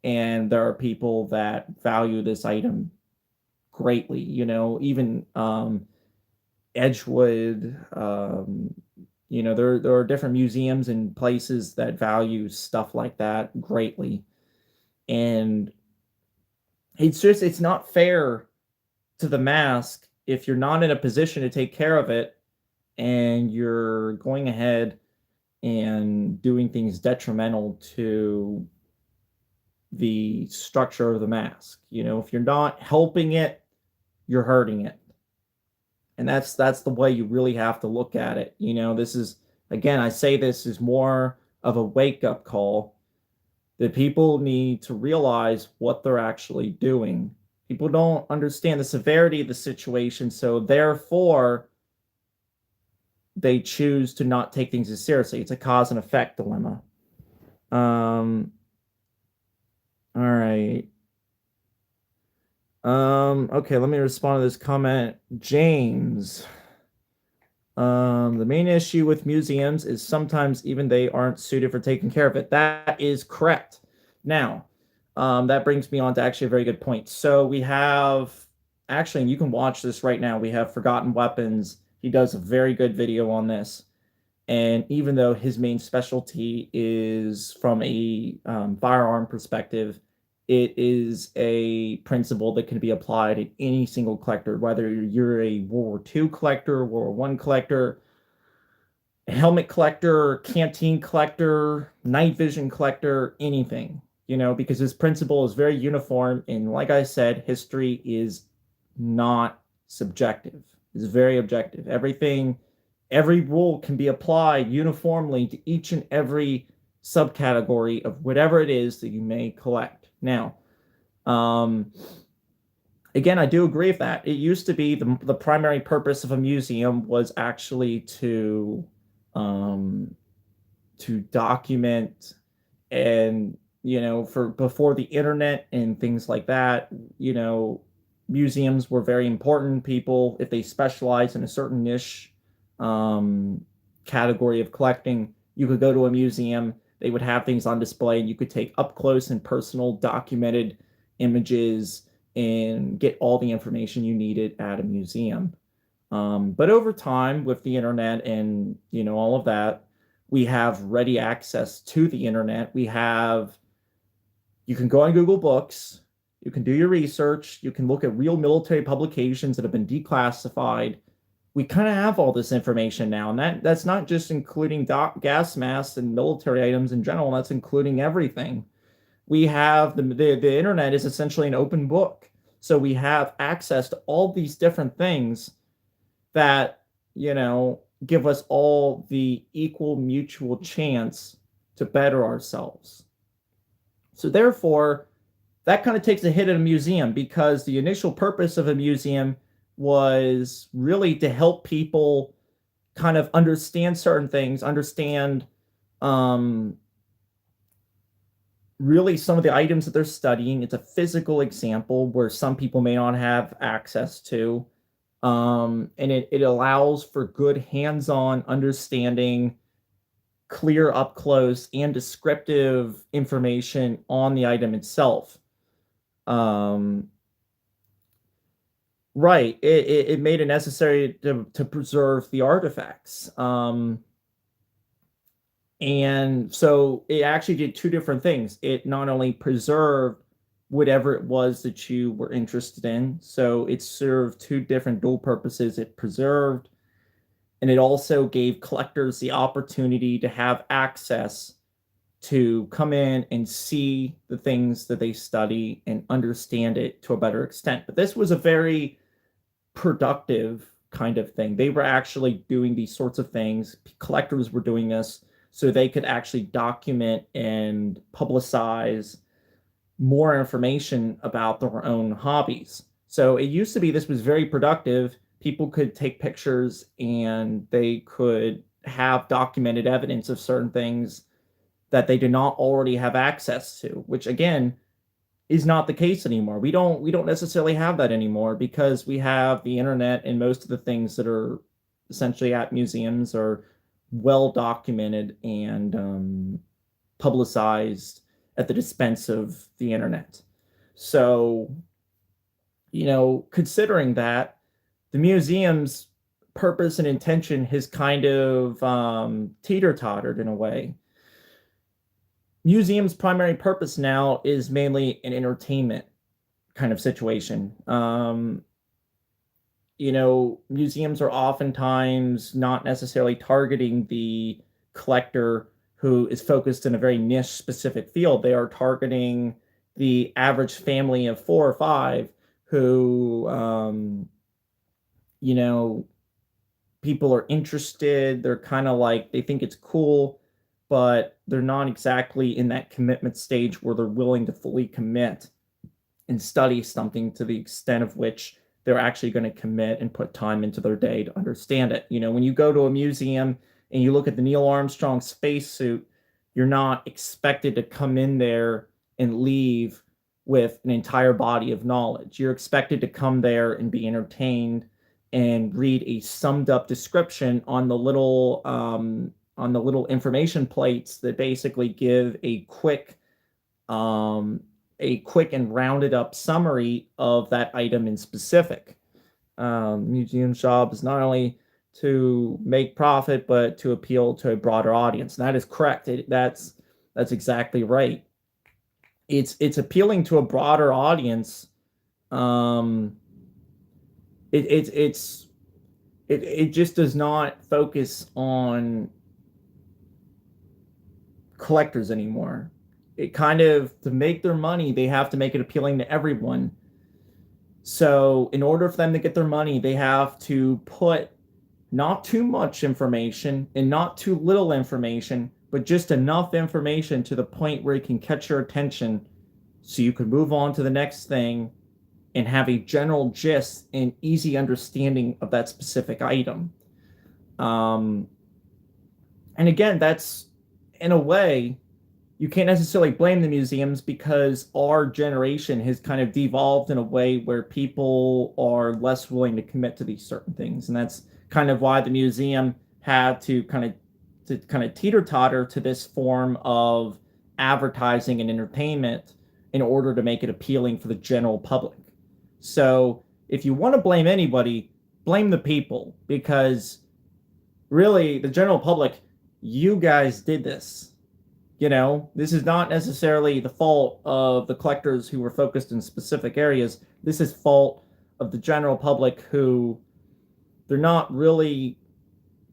And there are people that value this item greatly. Even Edgewood. There are different museums and places that value stuff like that greatly. And it's not fair to the mask if you're not in a position to take care of it, and you're going ahead and doing things detrimental to the structure of the mask. If you're not helping it, you're hurting it. And that's the way you really have to look at it. This is, again, I say this is more of a wake-up call that people need to realize what they're actually doing. People don't understand the severity of the situation, so therefore they choose to not take things as seriously. It's a cause and effect dilemma. All right. Okay, let me respond to this comment. James. The main issue with museums is sometimes even they aren't suited for taking care of it. That is correct. Now, that brings me on to actually a very good point. So we have, actually, and you can watch this right now, we have Forgotten Weapons. He does a very good video on this. And even though his main specialty is from a firearm perspective, it is a principle that can be applied at any single collector, whether you're a World War II collector, World War I collector, helmet collector, canteen collector, night vision collector, anything, because this principle is very uniform. And like I said, history is not subjective. It's very objective. Every rule can be applied uniformly to each and every subcategory of whatever it is that you may collect. Now, again, I do agree with that. It used to be the primary purpose of a museum was actually to document, and for before the internet and things like that, museums were very important. People, if they specialize in a certain niche category of collecting, you could go to a museum. They would have things on display, and you could take up close and personal documented images and get all the information you needed at a museum. But over time, with the internet and all of that, we have ready access to the internet. You can go on Google Books, you can do your research, you can look at real military publications that have been declassified. We kind of have all this information now, and that's not just including gas masks and military items in general. That's including everything. We have the internet is essentially an open book, so we have access to all these different things that give us all the equal mutual chance to better ourselves. So therefore, that kind of takes a hit at a museum, because the initial purpose of a museum was really to help people kind of understand certain things, understand really some of the items that they're studying. It's a physical example where some people may not have access to. And it allows for good hands-on understanding, clear up close and descriptive information on the item itself. Right. It made it necessary to preserve the artifacts. And so it actually did two different things. It not only preserved whatever it was that you were interested in, so it served two different dual purposes. It preserved, and it also gave collectors the opportunity to have access to come in and see the things that they study and understand it to a better extent. But this was a very productive kind of thing. They were actually doing these sorts of things. Collectors were doing this so they could actually document and publicize more information about their own hobbies. So it used to be this was very productive. People could take pictures and they could have documented evidence of certain things that they did not already have access to, which again is not the case anymore. We don't necessarily have that anymore, because we have the internet, and most of the things that are essentially at museums are well documented and publicized at the dispense of the internet. So, considering that, the museum's purpose and intention has kind of teeter-tottered in a way. Museum's primary purpose now is mainly an entertainment kind of situation. Museums are oftentimes not necessarily targeting the collector who is focused in a very niche specific field. They are targeting the average family of 4 or 5 who, you know, people are interested. They're kind of like, they think it's cool, but they're not exactly in that commitment stage where they're willing to fully commit and study something to the extent of which they're actually going to commit and put time into their day to understand it. When you go to a museum and you look at the Neil Armstrong spacesuit, you're not expected to come in there and leave with an entire body of knowledge. You're expected to come there and be entertained and read a summed up description on the little information plates that basically give a quick and rounded up summary of that item in specific. Museum job is not only to make profit, but to appeal to a broader audience. And that is correct. That's exactly right. It's appealing to a broader audience. It just does not focus on collectors anymore. It kind of, to make their money, they have to make it appealing to everyone. So in order for them to get their money, they have to put not too much information and not too little information, but just enough information to the point where it can catch your attention so you can move on to the next thing and have a general gist and easy understanding of that specific item. And again, that's, in a way, you can't necessarily blame the museums, because our generation has kind of devolved in a way where people are less willing to commit to these certain things. And that's kind of why the museum had to kind of teeter-totter to this form of advertising and entertainment in order to make it appealing for the general public. So if you want to blame anybody, blame the people, because really the general public, you guys did this. This is not necessarily the fault of the collectors who were focused in specific areas. This is fault of the general public, who they're not really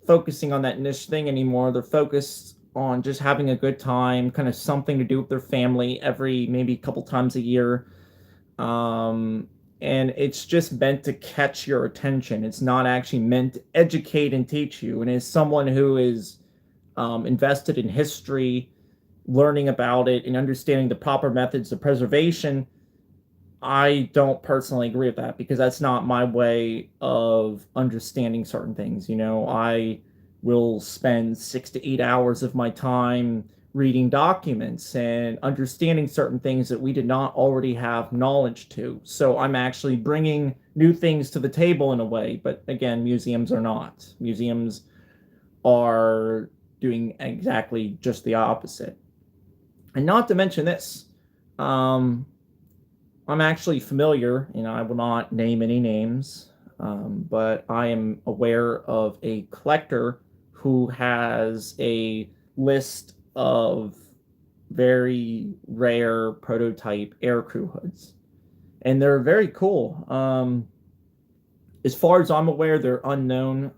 focusing on that niche thing anymore. They're focused on just having a good time, kind of something to do with their family every maybe a couple times a year. And it's just meant to catch your attention. It's not actually meant to educate and teach you. And as someone who is invested in history, learning about it and understanding the proper methods of preservation, I don't personally agree with that, because that's not my way of understanding certain things. I will spend 6 to 8 hours of my time reading documents and understanding certain things that we did not already have knowledge to. So I'm actually bringing new things to the table in a way. But again, museums are not. Museums are doing exactly just the opposite. And not to mention this, I'm actually familiar, I will not name any names, but I am aware of a collector who has a list of very rare prototype aircrew hoods. And they're very cool. As far as I'm aware, they're unknown.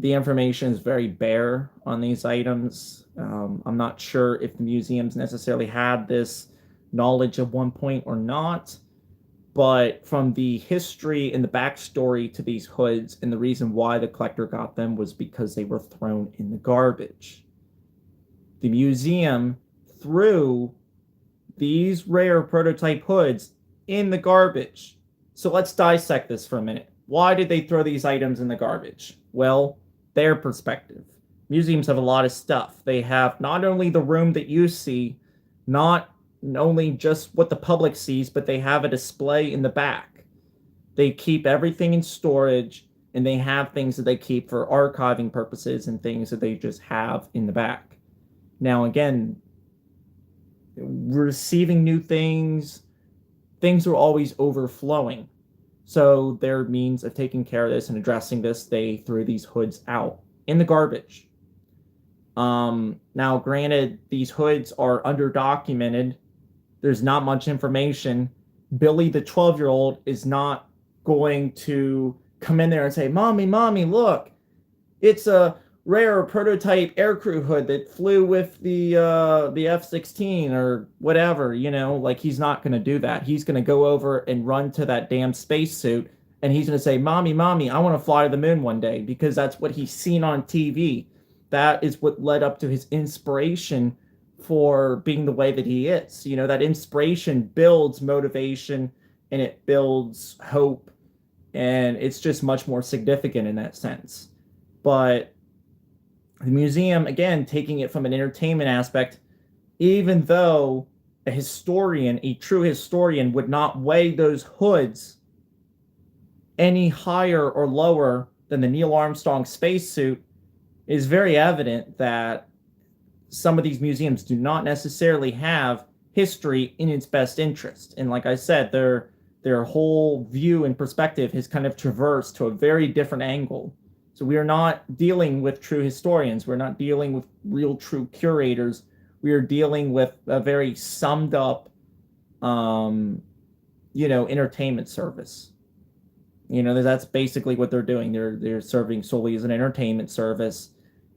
The information is very bare on these items. I'm not sure if the museums necessarily had this knowledge at one point or not, but from the history and the backstory to these hoods, and the reason why the collector got them was because they were thrown in the garbage. The museum threw these rare prototype hoods in the garbage. So let's dissect this for a minute. Why did they throw these items in the garbage? Well, their perspective. Museums have a lot of stuff. They have not only the room that you see, not only just what the public sees, but they have a display in the back. They keep everything in storage, and they have things that they keep for archiving purposes and things that they just have in the back. Now, again, receiving new things are always overflowing. So their means of taking care of this and addressing this, they threw these hoods out in the garbage. Now, granted, these hoods are underdocumented. There's not much information. Billy, the 12-year-old, is not going to come in there and say, Mommy, look, it's a rare prototype aircrew hood that flew with the F-16 or whatever, you know, like he's not going to do that. He's going to go over and run to that damn spacesuit and he's going to say, "Mommy, mommy, I want to fly to the moon one day," because that's what he's seen on TV. That is what led up to his inspiration for being the way that he is. You know, that inspiration builds motivation and it builds hope, and it's just much more significant in that sense. But the museum, again, taking it from an entertainment aspect, even though a historian, a true historian, would not weigh those hoods any higher or lower than the Neil Armstrong spacesuit, it is very evident that some of these museums do not necessarily have history in its best interest. And like I said, their whole view and perspective has kind of traversed to a very different angle. So we are not dealing with true historians. We're not dealing with real true curators. We are dealing with a very summed up, entertainment service. You know, that's basically what they're doing. They're serving solely as an entertainment service,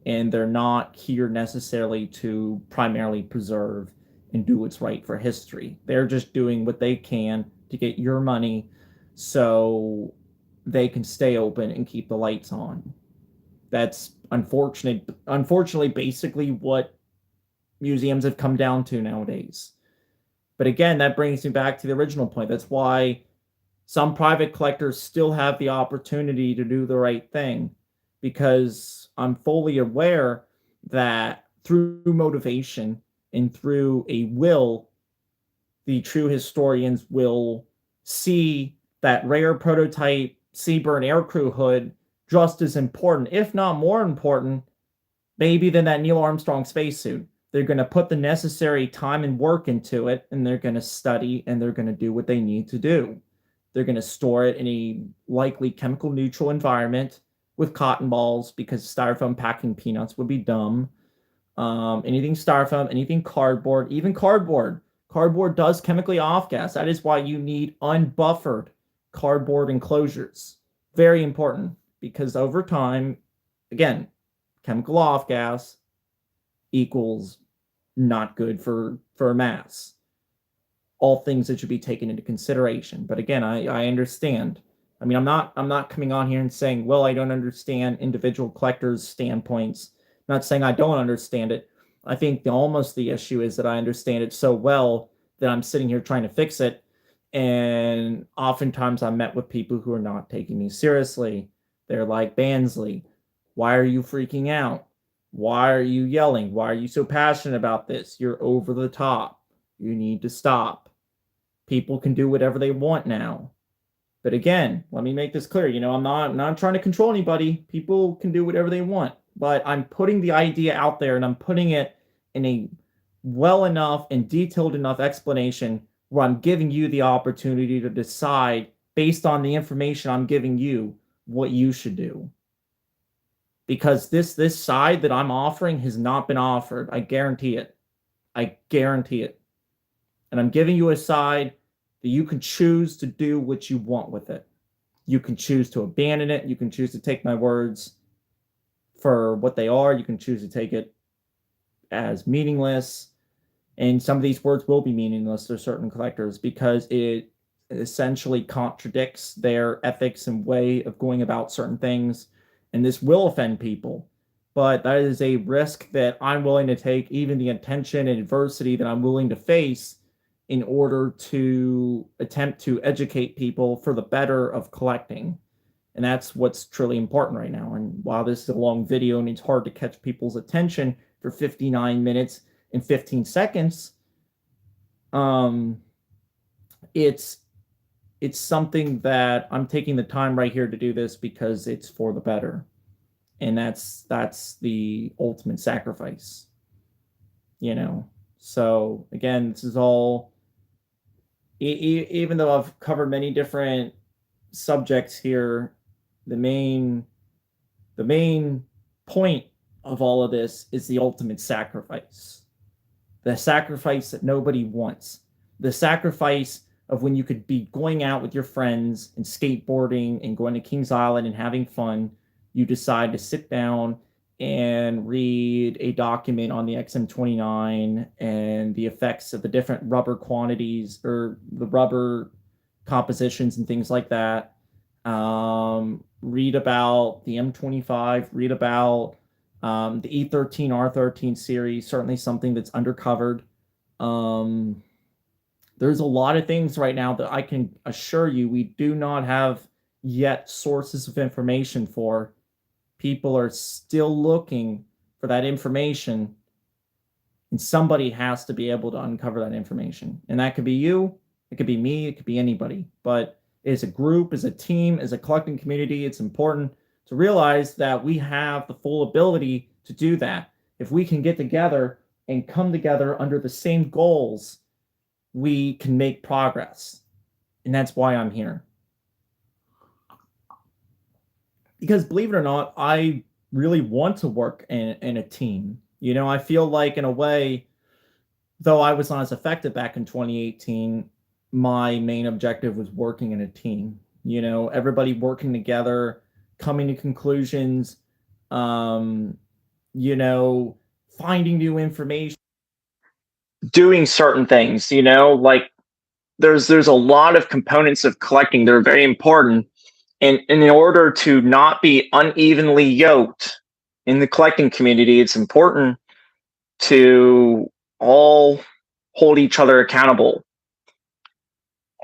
and they're not here necessarily to primarily preserve and do what's right for history. They're just doing what they can to get your money so they can stay open and keep the lights on. That's unfortunately basically what museums have come down to nowadays. But again, that brings me back to the original point. That's why some private collectors still have the opportunity to do the right thing, because I'm fully aware that through motivation and through a will, the true historians will see that rare prototype Seaburn aircrew hood just as important, if not more important, maybe than that Neil Armstrong spacesuit. They're going to put the necessary time and work into it, and they're going to study, and they're going to do what they need to do. They're going to store it in a likely chemical neutral environment with cotton balls, because styrofoam packing peanuts would be dumb. Anything styrofoam, anything cardboard, even cardboard. Cardboard does chemically off gas. That is why you need unbuffered cardboard enclosures. Very important, because over time, again, chemical off gas equals not good for mass. All things that should be taken into consideration. But again, I understand. I mean, I'm not coming on here and saying, well, I don't understand individual collectors' standpoints. I'm not saying I don't understand it. I think almost the issue is that I understand it so well that I'm sitting here trying to fix it. And oftentimes I'm met with people who are not taking me seriously. They're like, Bansley, why are you freaking out? Why are you yelling? Why are you so passionate about this? You're over the top. You need to stop. People can do whatever they want now. But again, let me make this clear. You know, I'm not trying to control anybody. People can do whatever they want. But I'm putting the idea out there, and I'm putting it in a well enough and detailed enough explanation where I'm giving you the opportunity to decide, based on the information I'm giving you, what you should do. Because this side that I'm offering has not been offered. I guarantee it. I guarantee it. And I'm giving you a side that you can choose to do what you want with it. You can choose to abandon it. You can choose to take my words for what they are. You can choose to take it as meaningless. And some of these words will be meaningless to certain collectors because it essentially contradicts their ethics and way of going about certain things. And this will offend people. But that is a risk that I'm willing to take, even the attention and adversity that I'm willing to face in order to attempt to educate people for the better of collecting. And that's what's truly important right now. And while this is a long video and it's hard to catch people's attention for 59 minutes and 15 seconds, it's something that I'm taking the time right here to do this because it's for the better. And that's the ultimate sacrifice, you know. So again, this is all, even though I've covered many different subjects here, the main point of all of this is the ultimate sacrifice. The sacrifice that nobody wants. The sacrifice of when you could be going out with your friends and skateboarding and going to Kings Island and having fun, you decide to sit down and read a document on the XM29 and the effects of the different rubber quantities or the rubber compositions and things like that. Read about the M25, read about the E13, R13 series, certainly something that's undercovered. Um, there's a lot of things right now that I can assure you we do not have yet sources of information for. People are still looking for that information, and somebody has to be able to uncover that information. And that could be you, it could be me, it could be anybody. But as a group, as a team, as a collecting community, it's important to realize that we have the full ability to do that. If we can get together and come together under the same goals, we can make progress. And that's why I'm here. Because believe it or not, I really want to work in a team. You know, I feel like in a way, though I was not as effective back in 2018, my main objective was working in a team. You know, everybody working together, coming to conclusions, um, you know, finding new information, doing certain things, you know, like there's a lot of components of collecting that are very important. And in order to not be unevenly yoked in the collecting community, it's important to all hold each other accountable.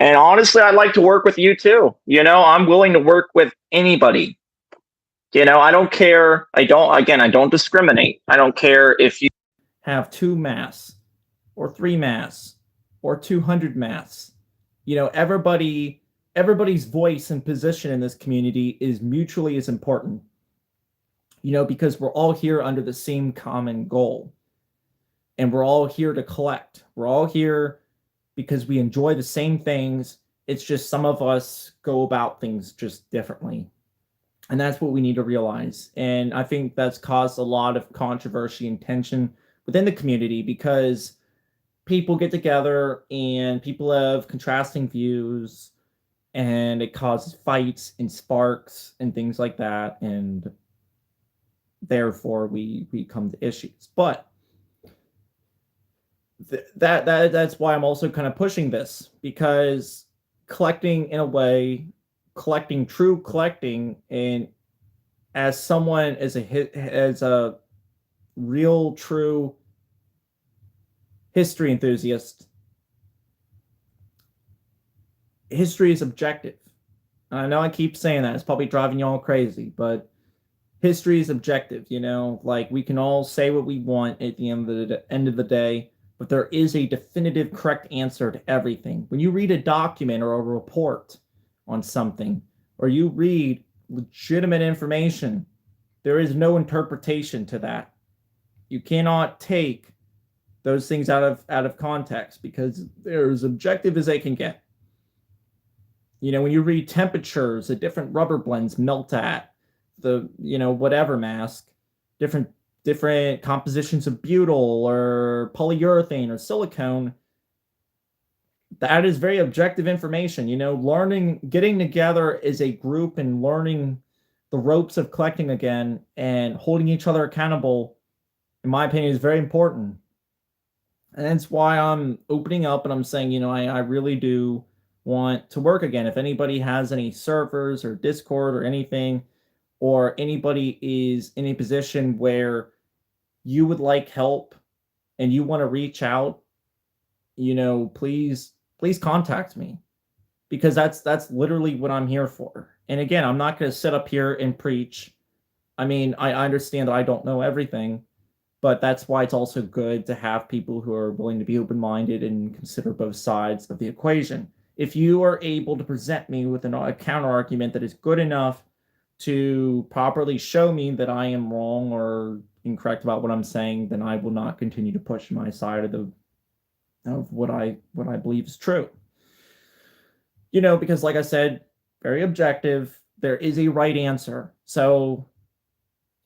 And honestly, I'd like to work with you too. You know, I'm willing to work with anybody. You know, I don't care. I don't discriminate. I don't care if you have 2 masks or 3 masks or 200 masks. You know, everybody's voice and position in this community is mutually as important. You know, because we're all here under the same common goal. And we're all here to collect. We're all here because we enjoy the same things. It's just some of us go about things just differently. And that's what we need to realize. And I think that's caused a lot of controversy and tension within the community because people get together and people have contrasting views and it causes fights and sparks and things like that. And therefore we come to issues. But that's why I'm also kind of pushing this, because collecting in a way, collecting true collecting, and as someone as a real true history enthusiast, history is objective. I know I keep saying that, it's probably driving y'all crazy, but history is objective. You know, like we can all say what we want at the end of the day, but there is a definitive correct answer to everything. When you read a document or a report on something, or you read legitimate information, there is no interpretation to that. You cannot take those things out of context because they're as objective as they can get. You know, when you read temperatures that different rubber blends melt at, the, you know, whatever mask, different compositions of butyl or polyurethane or silicone, that is very objective information. You know, getting together as a group and learning the ropes of collecting again and holding each other accountable, in my opinion, is very important. And that's why I'm opening up and I'm saying, you know, I really do want to work again. If anybody has any servers or Discord or anything, or anybody is in a position where you would like help and you want to reach out, you know, please contact me, because that's literally what I'm here for. And again, I'm not going to sit up here and preach. I mean, I understand that I don't know everything, but that's why it's also good to have people who are willing to be open-minded and consider both sides of the equation. If you are able to present me with a counter argument that is good enough to properly show me that I am wrong or incorrect about what I'm saying, then I will not continue to push my side of what I believe is true. You know, because like I said, very objective. There is a right answer. So,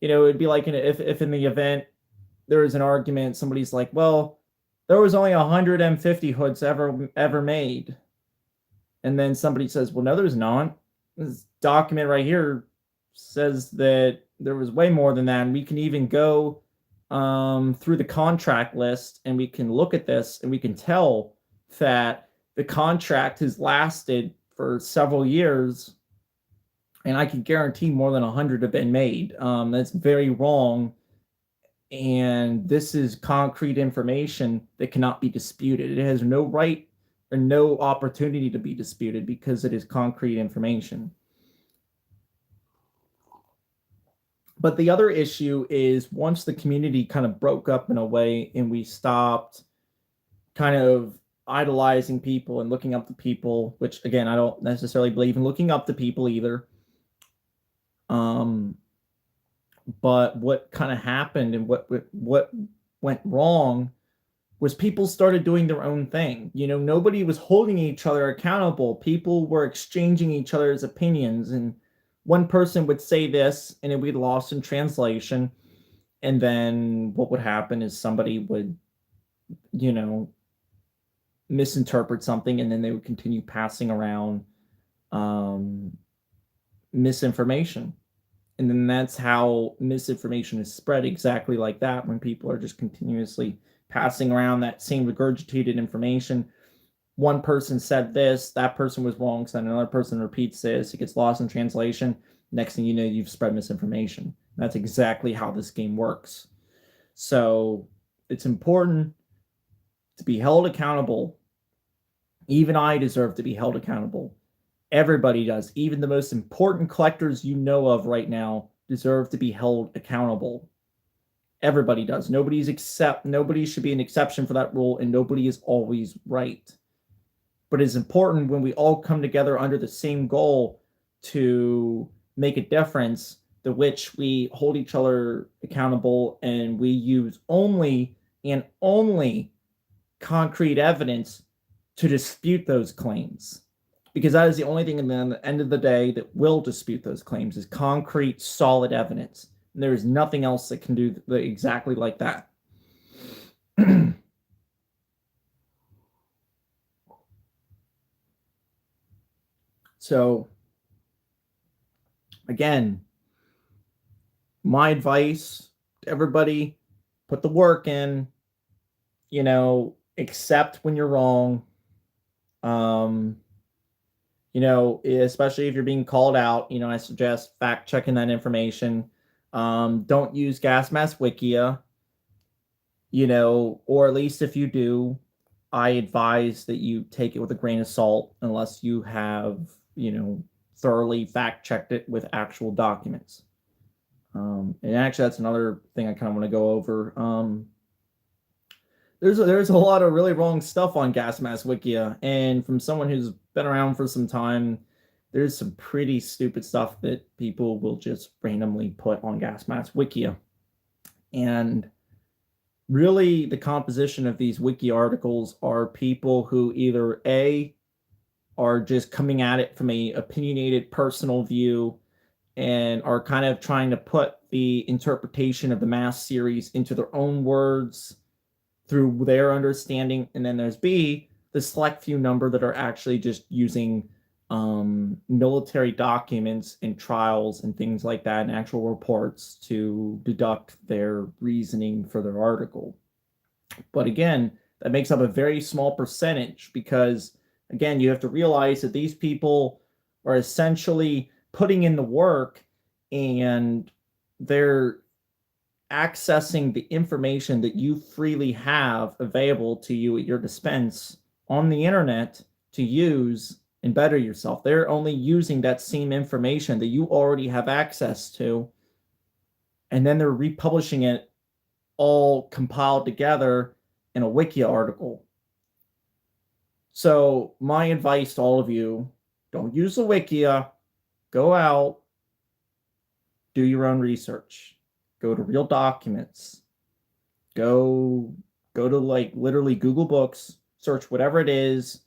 you know, it'd be like if in the event there is an argument, somebody's like, well, there was only 100 M50 hoods ever made. And then somebody says, well, no, there's not. This document right here says that there was way more than that. And we can even go through the contract list and we can look at this and we can tell that the contract has lasted for several years, and I can guarantee more than 100 have been made. That's very wrong, and this is concrete information that cannot be disputed. It has no right or no opportunity to be disputed because it is concrete information. But the other issue is once the community kind of broke up in a way and we stopped kind of idolizing people and looking up to people, which again, I don't necessarily believe in looking up to people either. But what kind of happened and what went wrong was people started doing their own thing. You know, nobody was holding each other accountable. People were exchanging each other's opinions, and one person would say this and it would be lost in translation. And then what would happen is somebody would, you know, misinterpret something, and then they would continue passing around misinformation. And then that's how misinformation is spread, exactly like that, when people are just continuously passing around that same regurgitated information. One person said this, that person was wrong, so another person repeats this, it gets lost in translation. Next thing you know, you've spread misinformation. That's exactly how this game works. So it's important to be held accountable. Even I deserve to be held accountable. Everybody does. Even the most important collectors you know of right now deserve to be held accountable. Everybody does. Nobody should be an exception for that rule, and nobody is always right. But it's important when we all come together under the same goal to make a difference, to which we hold each other accountable and we use only and only concrete evidence to dispute those claims. Because that is the only thing at the end of the day that will dispute those claims, is concrete, solid evidence. And there is nothing else that can do exactly like that. So, again, my advice to everybody, put the work in, you know, accept when you're wrong. You know, especially if you're being called out, you know, I suggest fact checking that information. Don't use gas mask wikia, you know, or at least if you do, I advise that you take it with a grain of salt unless you have, you know, thoroughly fact checked it with actual documents. And actually, that's another thing I kind of want to go over. There's a lot of really wrong stuff on gas mask wikia, and from someone who's been around for some time, there's some pretty stupid stuff that people will just randomly put on gas mask wikia. And really, the composition of these wiki articles are people who either A, are just coming at it from a opinionated personal view and are kind of trying to put the interpretation of the mask series into their own words through their understanding. And then there's B, the select few number that are actually just using military documents and trials and things like that and actual reports to deduct their reasoning for their article. But again, that makes up a very small percentage because, again, you have to realize that these people are essentially putting in the work and they're accessing the information that you freely have available to you at your dispense on the internet to use and better yourself. They're only using that same information that you already have access to, and then they're republishing it all compiled together in a wiki article. So my advice to all of you, don't use the wikia. Go out, do your own research. Go to real documents. Go to like literally Google Books, search whatever it is.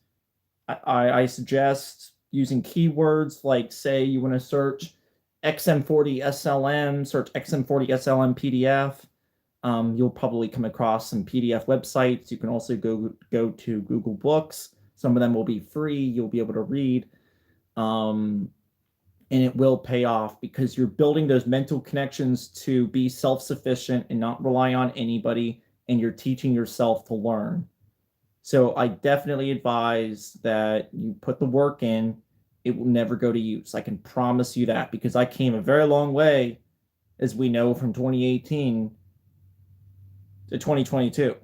I suggest using keywords like, say you want to search XM40 SLM, search XM40 SLM PDF. You'll probably come across some PDF websites. You can also go to Google Books. Some of them will be free. You'll be able to read. and it will pay off because you're building those mental connections to be self-sufficient and not rely on anybody, and you're teaching yourself to learn. So I definitely advise that you put the work in. It will never go to use. I can promise you that, because I came a very long way, as we know, from 2018 to 2022,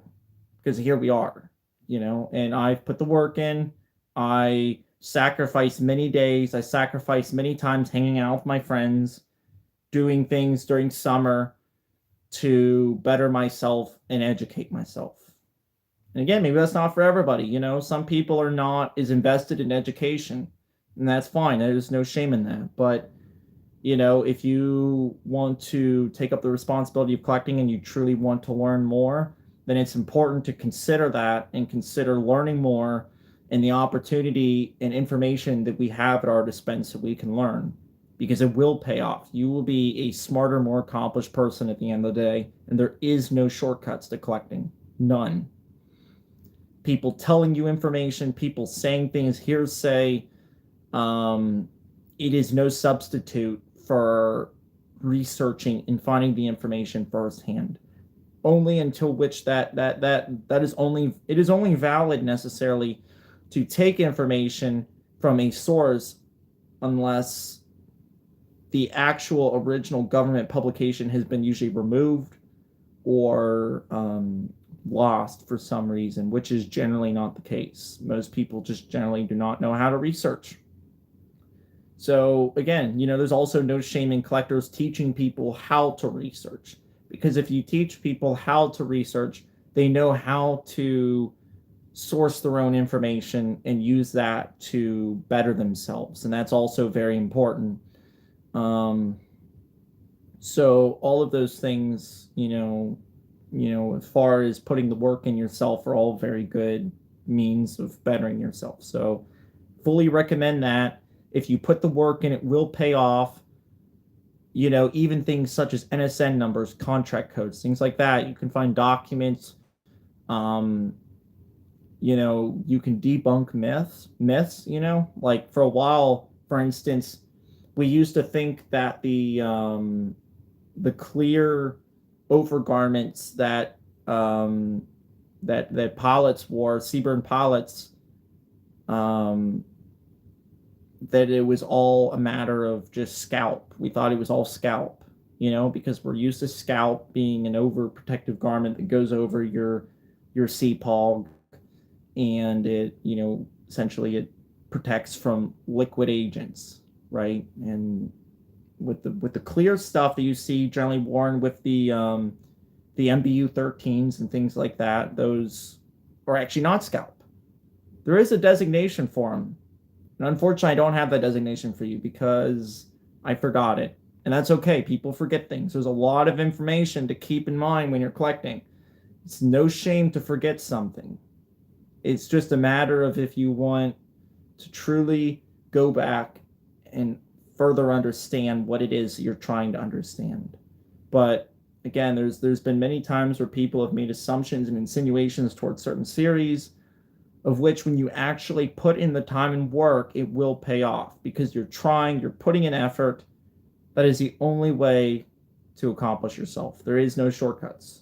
because here we are, and I've put the work in. I sacrificed many days. I sacrificed many times hanging out with my friends, doing things during summer to better myself and educate myself. And again, maybe that's not for everybody. Some people are not as invested in education, and that's fine. There's no shame in that. But, if you want to take up the responsibility of collecting and you truly want to learn more, then it's important to consider that and consider learning more and the opportunity and information that we have at our dispense that we can learn, because it will pay off. You will be a smarter, more accomplished person at the end of the day, and there is no shortcuts to collecting. None. People telling you information, people saying things, hearsay, it is no substitute for researching and finding the information firsthand. Only until which that is only, it is only valid necessarily to take information from a source unless the actual original government publication has been usually removed or lost for some reason, which is generally not the case. Most people just generally do not know how to research. So again, there's also no shame in collectors teaching people how to research, because if you teach people how to research, they know how to source their own information and use that to better themselves, and that's also very important. So all of those things, as far as putting the work in yourself, are all very good means of bettering yourself. So fully recommend that. If you put the work in, it will pay off. Even things such as NSN numbers, contract codes, things like that. You can find documents. You can debunk myths, like for a while, for instance, we used to think that the clear overgarments that that pilots wore, Seaburn pilots, that it was all a matter of just scalp. We thought it was all scalp, because we're used to scalp being an overprotective garment that goes over your CPOG, and it, essentially it protects from liquid agents, right? And with the clear stuff that you see generally worn with the MBU 13s and things like that, those are actually not scalp. There is a designation for them, and unfortunately I don't have that designation for you because I forgot it, and that's okay. People forget things. There's a lot of information to keep in mind when you're collecting. It's no shame to forget something. It's just a matter of if you want to truly go back and further understand what it is you're trying to understand. But again, there's been many times where people have made assumptions and insinuations towards certain series, of which when you actually put in the time and work, it will pay off, because you're putting in effort. That is the only way to accomplish yourself. There is no shortcuts.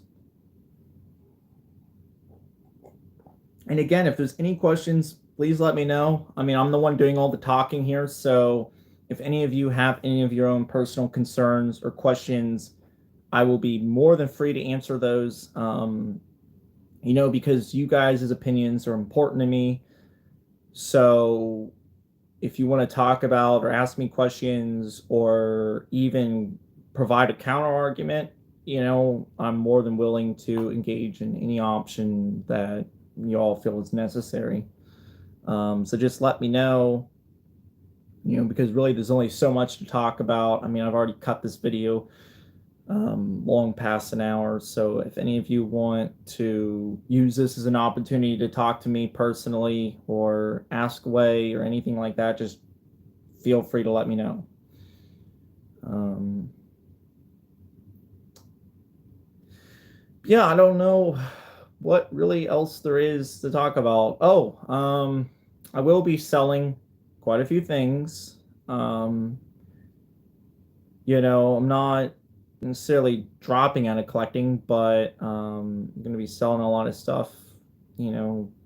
And again, if there's any questions, please let me know. I mean, I'm the one doing all the talking here, so if any of you have any of your own personal concerns or questions, I will be more than free to answer those, because you guys' opinions are important to me. So if you want to talk about or ask me questions or even provide a counter argument, I'm more than willing to engage in any option that you all feel is necessary. So just let me know, because really there's only so much to talk about. I mean, I've already cut this video long past an hour. So if any of you want to use this as an opportunity to talk to me personally or ask away or anything like that, just feel free to let me know. Yeah, I don't know what really else there is to talk about. I will be selling quite a few things. I'm not necessarily dropping out of collecting, but I'm going to be selling a lot of stuff,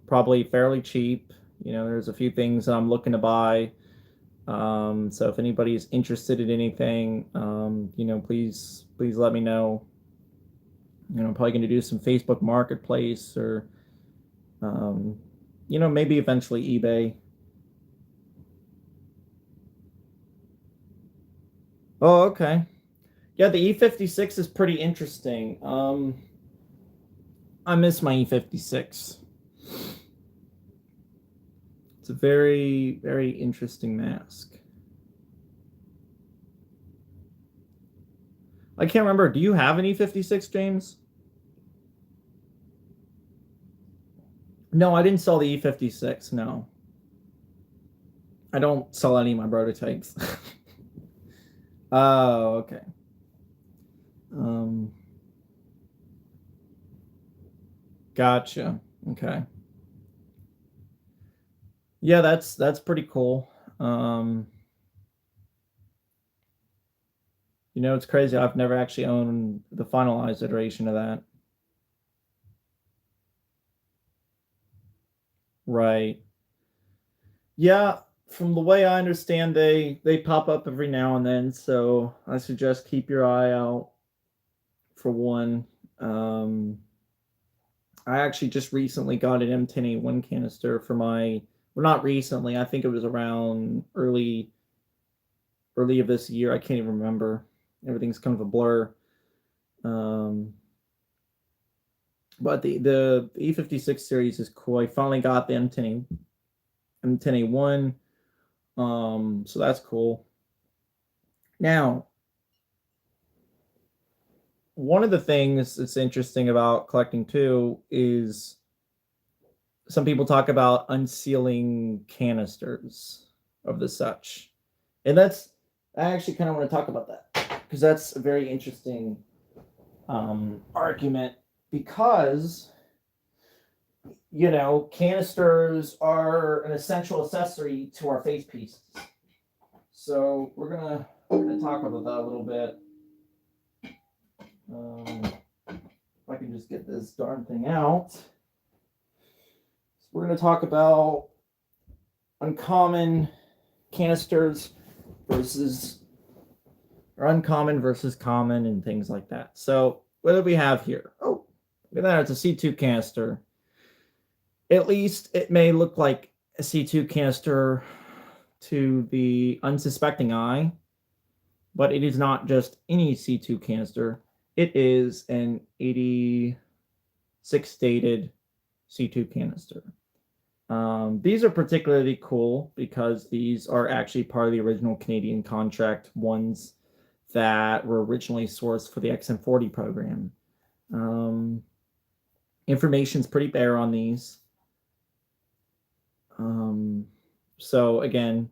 probably fairly cheap. There's a few things that I'm looking to buy. So if anybody's interested in anything, please let me know. I'm probably going to do some Facebook Marketplace or, um, maybe eventually eBay. Oh, okay. Yeah, the E56 is pretty interesting. I miss my E56. It's a very, very interesting mask. I can't remember. Do you have an E56, James? No, I didn't sell the E56. No. I don't sell any of my prototypes. Oh, okay. Um, gotcha. Okay. Yeah, that's pretty cool. Um, it's crazy. I've never actually owned the finalized iteration of that. Right. Yeah, from the way I understand, they pop up every now and then, so I suggest keep your eye out for one. Um, I actually just recently got an M10A1 canister for my, well, not recently. I think it was around early of this year. I can't even remember. Everything's kind of a blur. Um, but the E56 series is cool. I finally got the M10A1. So that's cool. Now, one of the things that's interesting about collecting too is some people talk about unsealing canisters of the such. And I actually kind of want to talk about that because that's a very interesting argument because canisters are an essential accessory to our face pieces. So we're gonna talk about that a little bit. If I can just get this darn thing out. So we're gonna talk about uncommon canisters versus or uncommon versus common and things like that. So what do we have here? Oh, look at that. It's a C2 canister. At least it may look like a C2 canister to the unsuspecting eye, but it is not just any C2 canister. It is an 86 dated C2 canister. These are particularly cool because these are actually part of the original Canadian contract ones that were originally sourced for the XM40 program. Information's pretty bare on these. So again,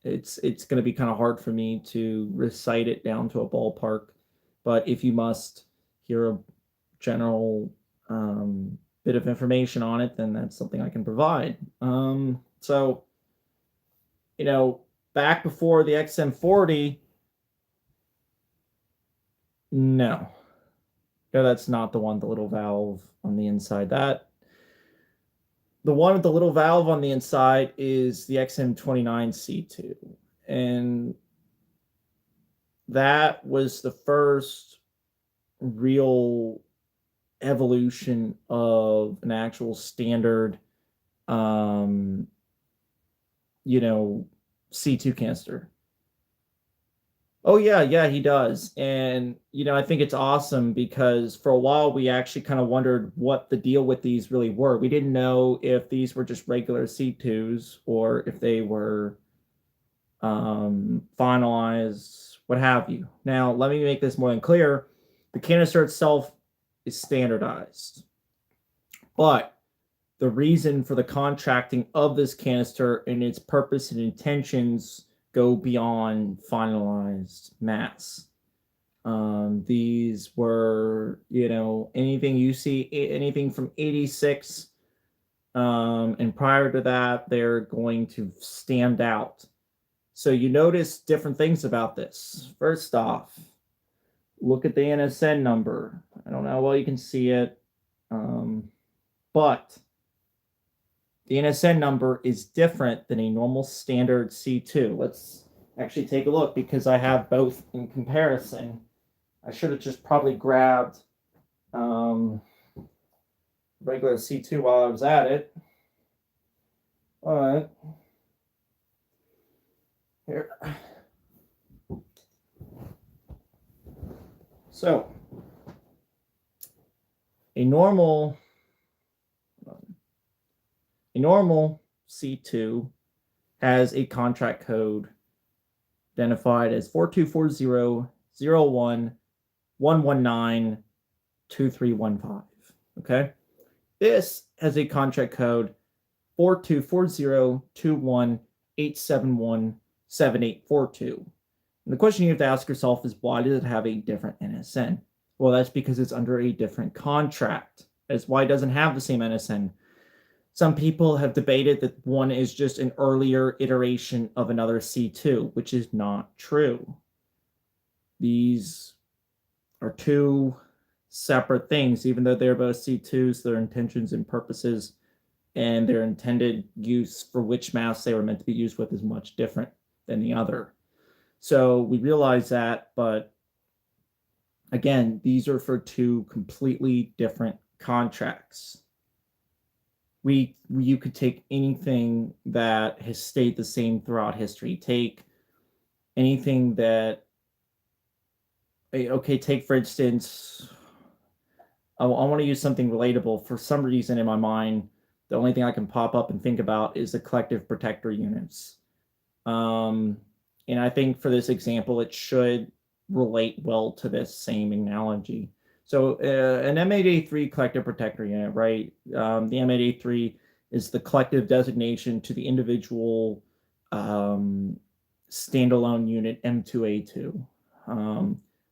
it's going to be kind of hard for me to recite it down to a ballpark, but if you must hear a general bit of information on it, then that's something I can provide. So, back before the XM40, no, that's not the one, the little valve on the inside. The one with the little valve on the inside is the XM29C2. And that was the first real evolution of an actual standard, C2 canister. Oh yeah, he does. And I think it's awesome because for a while we actually kind of wondered what the deal with these really were. We didn't know if these were just regular C2s or if they were finalized, what have you. Now, let me make this more than clear. The canister itself is standardized. But the reason for the contracting of this canister and its purpose and intentions go beyond finalized mass. These were, anything you see, anything from 86, and prior to that, they're going to stand out So you notice different things about this. First off, look at the NSN number. I don't know how well you can see it, but the NSN number is different than a normal standard C2. Let's actually take a look because I have both in comparison. I should have just probably grabbed regular C2 while I was at it. All right. Here. So, a normal C2 has a contract code identified as 42400111923115. Okay? This has a contract code 42402187178842. And the question you have to ask yourself is, why does it have a different NSN? Well, that's because it's under a different contract. That's why it doesn't have the same NSN. Some people have debated that one is just an earlier iteration of another C2, which is not true. These are two separate things, even though they're both C2s, their intentions and purposes and their intended use for which mask they were meant to be used with is much different than the other. So we realize that, but again, these are for two completely different contracts. You could take anything that has stayed the same throughout history. Take anything that, okay, take for instance, I want to use something relatable. For some reason in my mind, the only thing I can pop up and think about is the collective protector units. And I think for this example, it should relate well to this same analogy. So an M8A3 collective protector unit, right? The M8A3 is the collective designation to the individual standalone unit M2A2.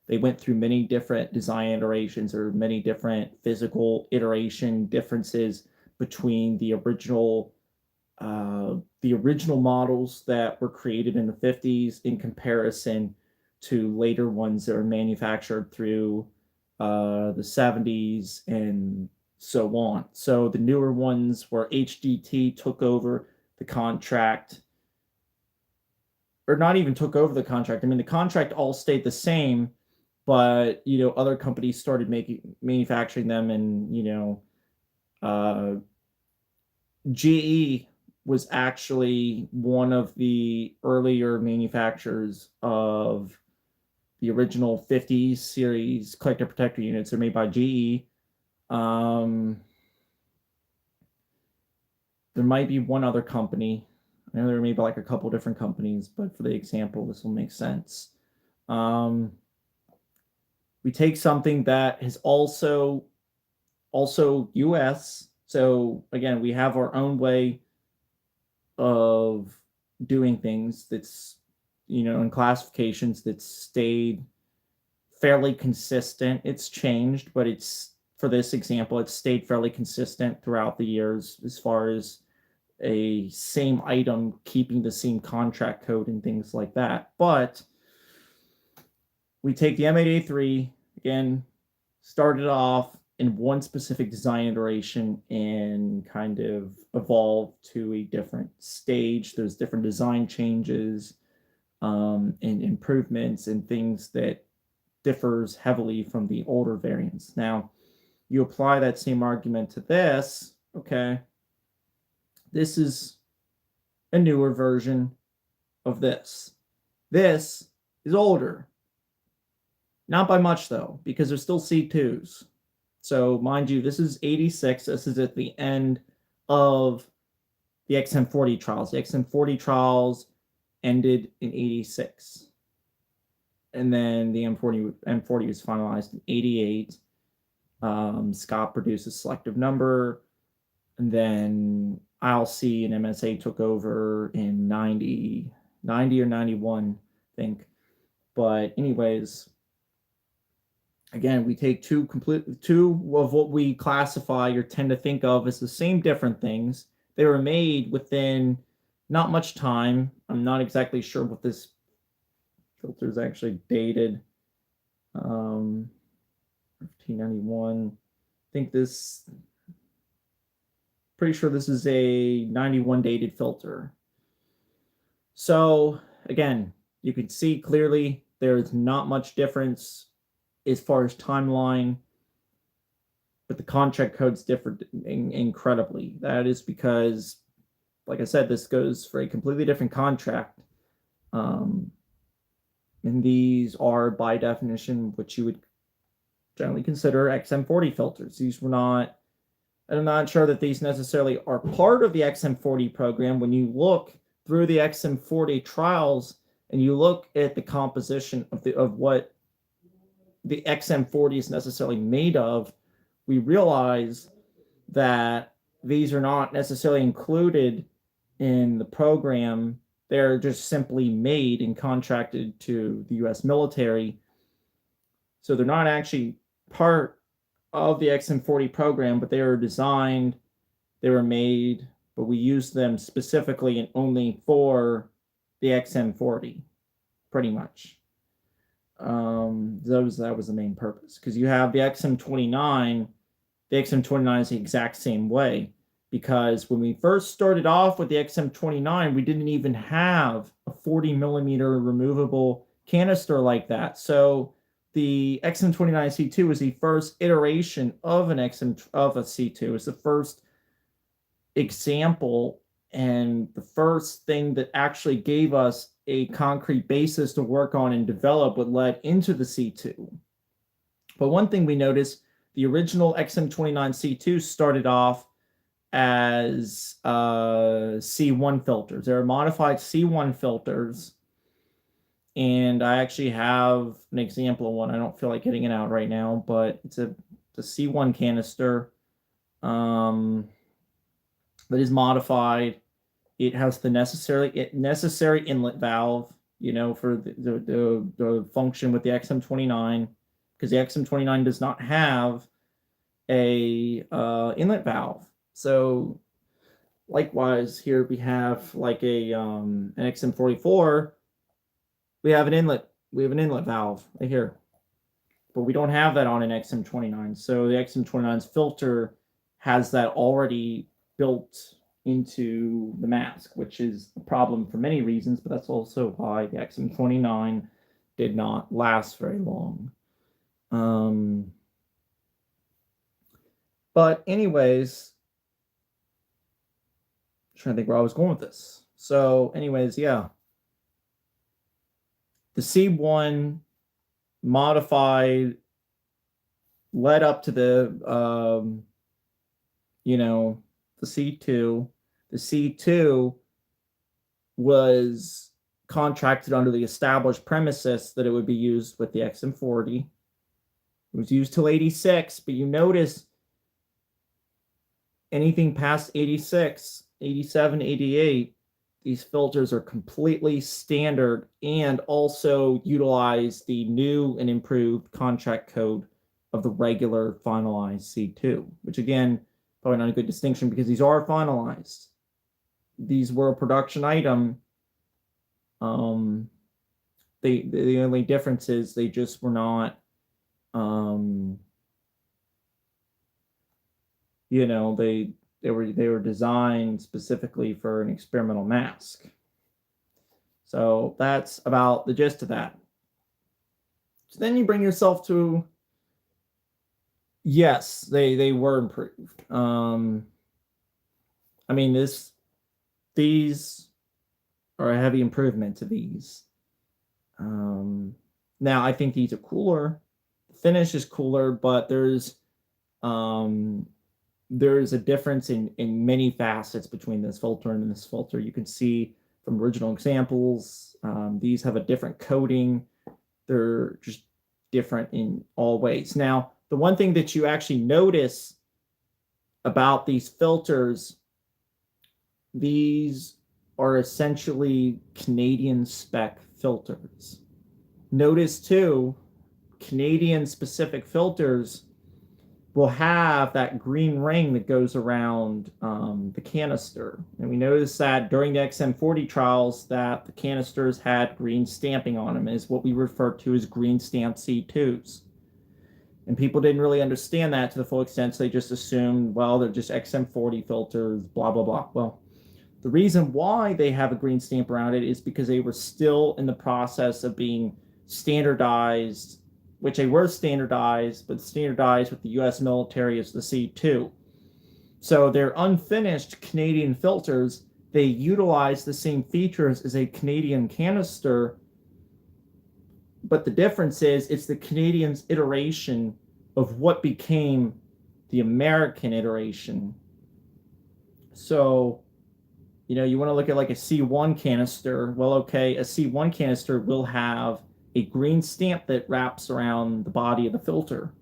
They went through many different design iterations or many different physical iteration differences between the original models that were created in the 50s in comparison to later ones that were manufactured through the 70s and so on. So the newer ones where HDT took over the contract, or not even took over the contract. I mean, the contract all stayed the same, but other companies started manufacturing them, and GE was actually one of the earlier manufacturers of the original 50s series collective protector units. They're made by GE. There might be one other company. I know there may be like a couple different companies, but for the example, this will make sense. We take something that is also US. So again, we have our own way of doing things that's, in classifications that stayed fairly consistent. It's changed, but for this example, it's stayed fairly consistent throughout the years as far as a same item keeping the same contract code and things like that. But we take the M8A3, again, started off in one specific design iteration and kind of evolved to a different stage. There's different design changes and improvements and things that differs heavily from the older variants. Now, you apply that same argument to this, okay? This is a newer version of this. This is older. Not by much, though, because they're still C2s. So, mind you, this is 86. This is at the end of the XM40 trials. The XM40 trials ended in 86. And then the M40 was finalized in 88. Scott produced a selective number. And then ILC and MSA took over in 90 or 91, I think. But anyways, again, we take two of what we classify or tend to think of as the same different things. They were made within not much time. I'm not exactly sure what this filter is actually dated. 1591. I think this, pretty sure this is a 91 dated filter. So again, you can see clearly there's not much difference as far as timeline, but the contract codes differ incredibly. That is because, like I said, this goes for a completely different contract. And these are, by definition, what you would generally consider XM40 filters. These were not, I'm not sure that these necessarily are part of the XM40 program. When you look through the XM40 trials and you look at the composition of what the XM40 is necessarily made of, we realize that these are not necessarily included in the program. They're just simply made and contracted to the US military. So they're not actually part of the XM40 program, but they were designed, they were made, but we use them specifically and only for the XM40, pretty much. That was the main purpose, because you have the XM29. The XM29 is the exact same way, because when we first started off with the XM29, we didn't even have a 40 millimeter removable canister like that. So the XM29C2 is the first iteration of a C2. It's the first example and the first thing that actually gave us a concrete basis to work on and develop what led into the C2. But one thing we noticed, the original XM29C2 started off as C1 filters. They're modified C1 filters. And I actually have an example of one. I don't feel like getting it out right now, but it's a C1 canister that is modified. It has the necessary inlet valve, for the function with the XM29, because the XM29 does not have a inlet valve. So likewise, here we have like an XM44. We have an inlet valve right here, but we don't have that on an XM29. So the XM29's filter has that already built into the mask, which is a problem for many reasons, but that's also why the XM29 did not last very long. But anyways, I'm trying to think where I was going with this. So anyways, yeah. The C1 modified led up to the the C2. The C2 was contracted under the established premises that it would be used with the XM40. It was used till 86, but you notice anything past 86, 87, 88, these filters are completely standard and also utilize the new and improved contract code of the regular finalized C2, which again, probably not a good distinction because these are finalized. These were a production item. The only difference is they just were not, they were designed specifically for an experimental mask. So that's about the gist of that. So then you bring yourself to, yes, they were improved. I mean, these are a heavy improvement to these. Now I think these are cooler. The finish is cooler, but there's a difference in many facets between this filter and this filter. You can see from original examples, these have a different coating. They're just different in all ways. Now, the one thing that you actually notice about these filters, these are essentially Canadian spec filters. Notice too, Canadian specific filters will have that green ring that goes around the canister. And we noticed that during the XM40 trials that the canisters had green stamping on them, is what we refer to as green stamp C2s. And people didn't really understand that to the full extent, so they just assumed, well, they're just XM40 filters, blah, blah, blah. Well, the reason why they have a green stamp around it is because they were still in the process of being standardized, which they were standardized, but standardized with the US military as the C2. So they're unfinished Canadian filters. They utilize the same features as a Canadian canister, but the difference is it's the Canadians' iteration of what became the American iteration. So, you want to look at like a C1 canister. Well, okay, a C1 canister will have a green stamp that wraps around the body of the filter.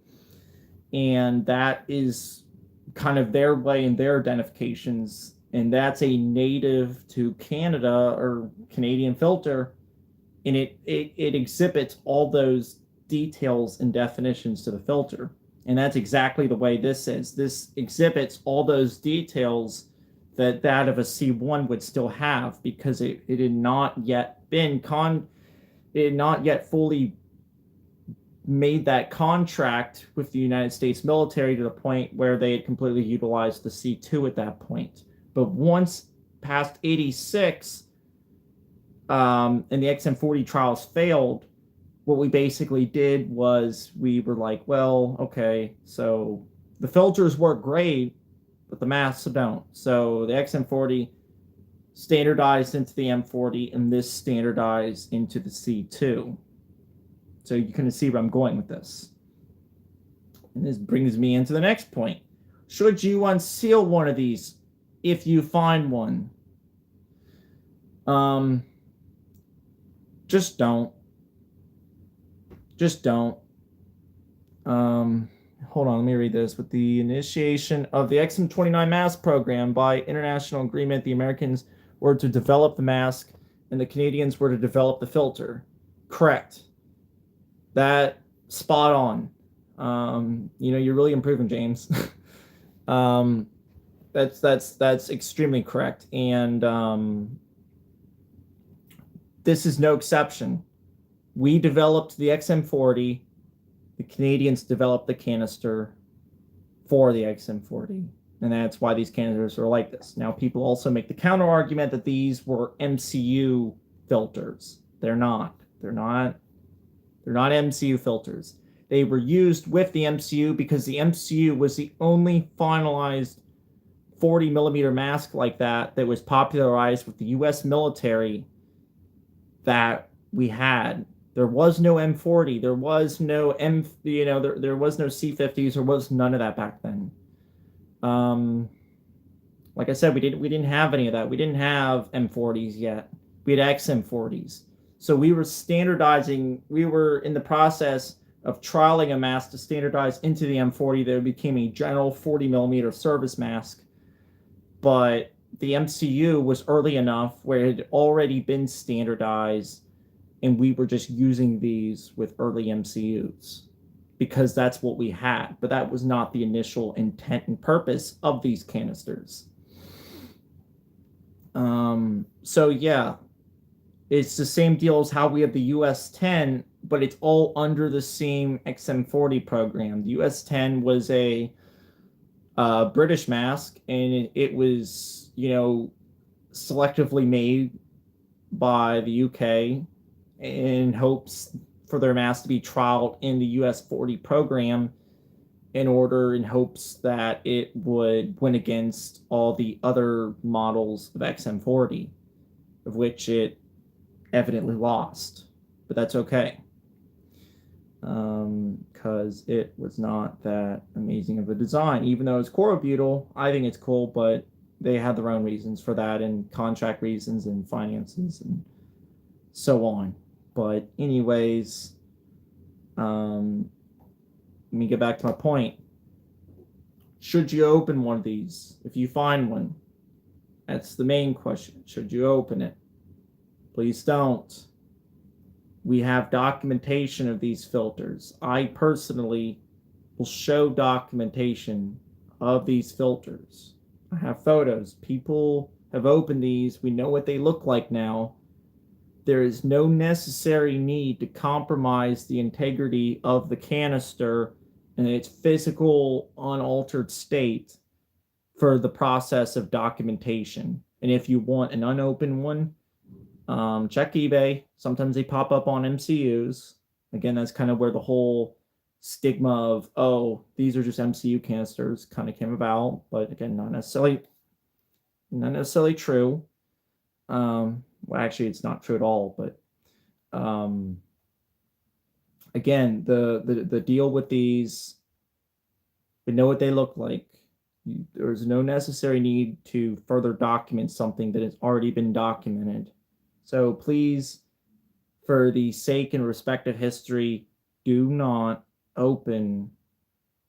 And that is kind of their way and their identifications. And that's a native to Canada or Canadian filter. And it exhibits all those details and definitions to the filter. And that's exactly the way this is. This exhibits all those details that of a C1 would still have, because it had not yet fully made that contract with the United States military to the point where they had completely utilized the C2 at that point. But once past 86, and the XM40 trials failed, what we basically did was we were like, well, okay, so the filters work great, but the masks don't. So the XM40 standardized into the M40, and this standardized into the C2. So you can see where I'm going with this. And this brings me into the next point. Should you unseal one of these if you find one? Just don't. Just don't. Hold on, let me read this. With the initiation of the XM29 mask program, by international agreement, the Americans were to develop the mask and the Canadians were to develop the filter. Correct. That spot on. You're really improving, James. That's extremely correct. And this is no exception. We developed the XM40. The Canadians developed the canister for the XM40. And that's why these canisters are like this. Now, people also make the counter argument that these were MCU filters. They're not. They're not MCU filters. They were used with the MCU because the MCU was the only finalized 40 millimeter mask like that was popularized with the US military that we had. There was no M40. There was no there was no C50s. There was none of that back then. Like I said, we didn't have any of that. We didn't have M40s yet. We had XM40s. So we were standardizing. We were in the process of trialing a mask to standardize into the M40 that became a general 40 millimeter service mask. But the MCU was early enough where it had already been standardized, and we were just using these with early MCUs because that's what we had. But that was not the initial intent and purpose of these canisters. So yeah, it's the same deal as how we have the US 10, but it's all under the same XM40 program. The US 10 was a British mask, and it was, selectively made by the UK in hopes for their mask to be trialed in the US 40 program in hopes that it would win against all the other models of XM40, of which it evidently lost. But that's okay. Because it was not that amazing of a design. Even though it's Corobutyl, I think it's cool, but they had their own reasons for that, and contract reasons and finances and so on. But anyways, let me get back to my point. Should you open one of these if you find one? That's the main question. Should you open it? Please don't. We have documentation of these filters. I personally will show documentation of these filters. I have photos. People have opened these. We know what they look like now. There is no necessary need to compromise the integrity of the canister and its physical, unaltered state for the process of documentation. And if you want an unopened one, check eBay. Sometimes they pop up on MCUs. Again, that's kind of where the whole stigma of, oh, these are just MCU canisters kind of came about. But again, not necessarily true. Well, actually, it's not true at all. But again, the deal with these, we know what they look like. There's no necessary need to further document something that has already been documented. So please, for the sake and respect of history, do not open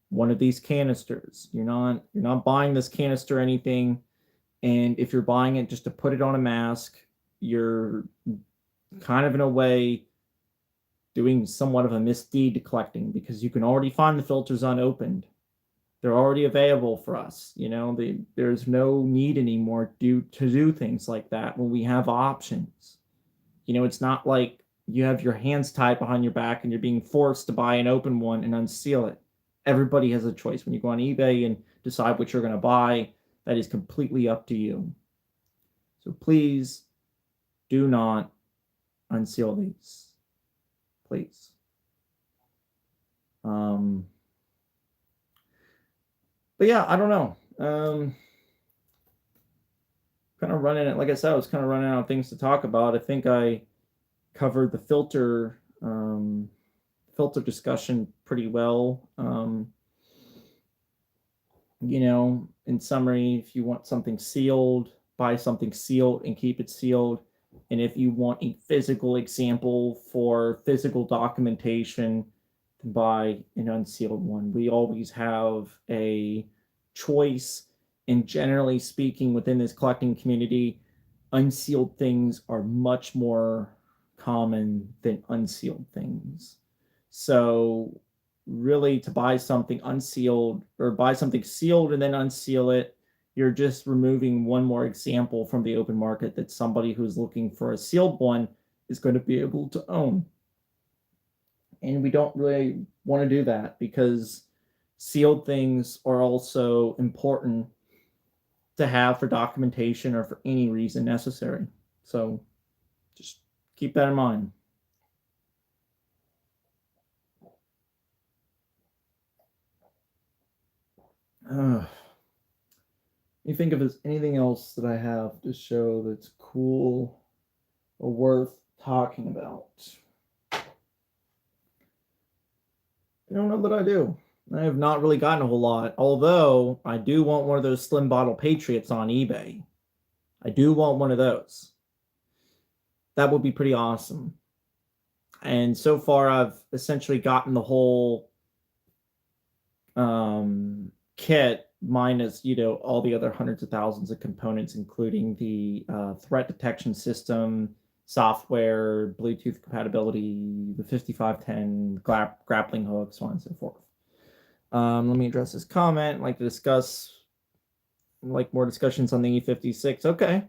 one of these canisters. You're not buying this canister or anything. And if you're buying it just to put it on a mask, you're kind of in a way doing somewhat of a misdeed to collecting, because you can already find the filters unopened. They're already available for us. There's no need anymore to do things like that when we have options. It's not like you have your hands tied behind your back and you're being forced to buy an open one and unseal it. Everybody has a choice. When you go on eBay and decide what you're going to buy, that is completely up to you. So please do not unseal these. Please. But yeah, I don't know. Kind of running it, like I said, I was kind of running out of things to talk about. I think I covered the filter discussion pretty well. In summary, if you want something sealed, buy something sealed and keep it sealed. And if you want a physical example for physical documentation, buy an unsealed one. We always have a choice, and generally speaking, within this collecting community, unsealed things are much more common than unsealed things. So really, to buy something unsealed or buy something sealed and then unseal it, you're just removing one more example from the open market that somebody who's looking for a sealed one is going to be able to own. And we don't really want to do that, because sealed things are also important to have for documentation or for any reason necessary. So just keep that in mind. You think if there's anything else that I have to show that's cool or worth talking about? I don't know that I do. I have not really gotten a whole lot, although I do want one of those Slim Bottle Patriots on eBay. I do want one of those. That would be pretty awesome. And so far, I've essentially gotten the whole kit, minus all the other hundreds of thousands of components, including the threat detection system, software, Bluetooth compatibility, the 5510 grappling hook, so on and so forth. Let me address this comment. I'd like to discuss more discussions on the E56. Okay,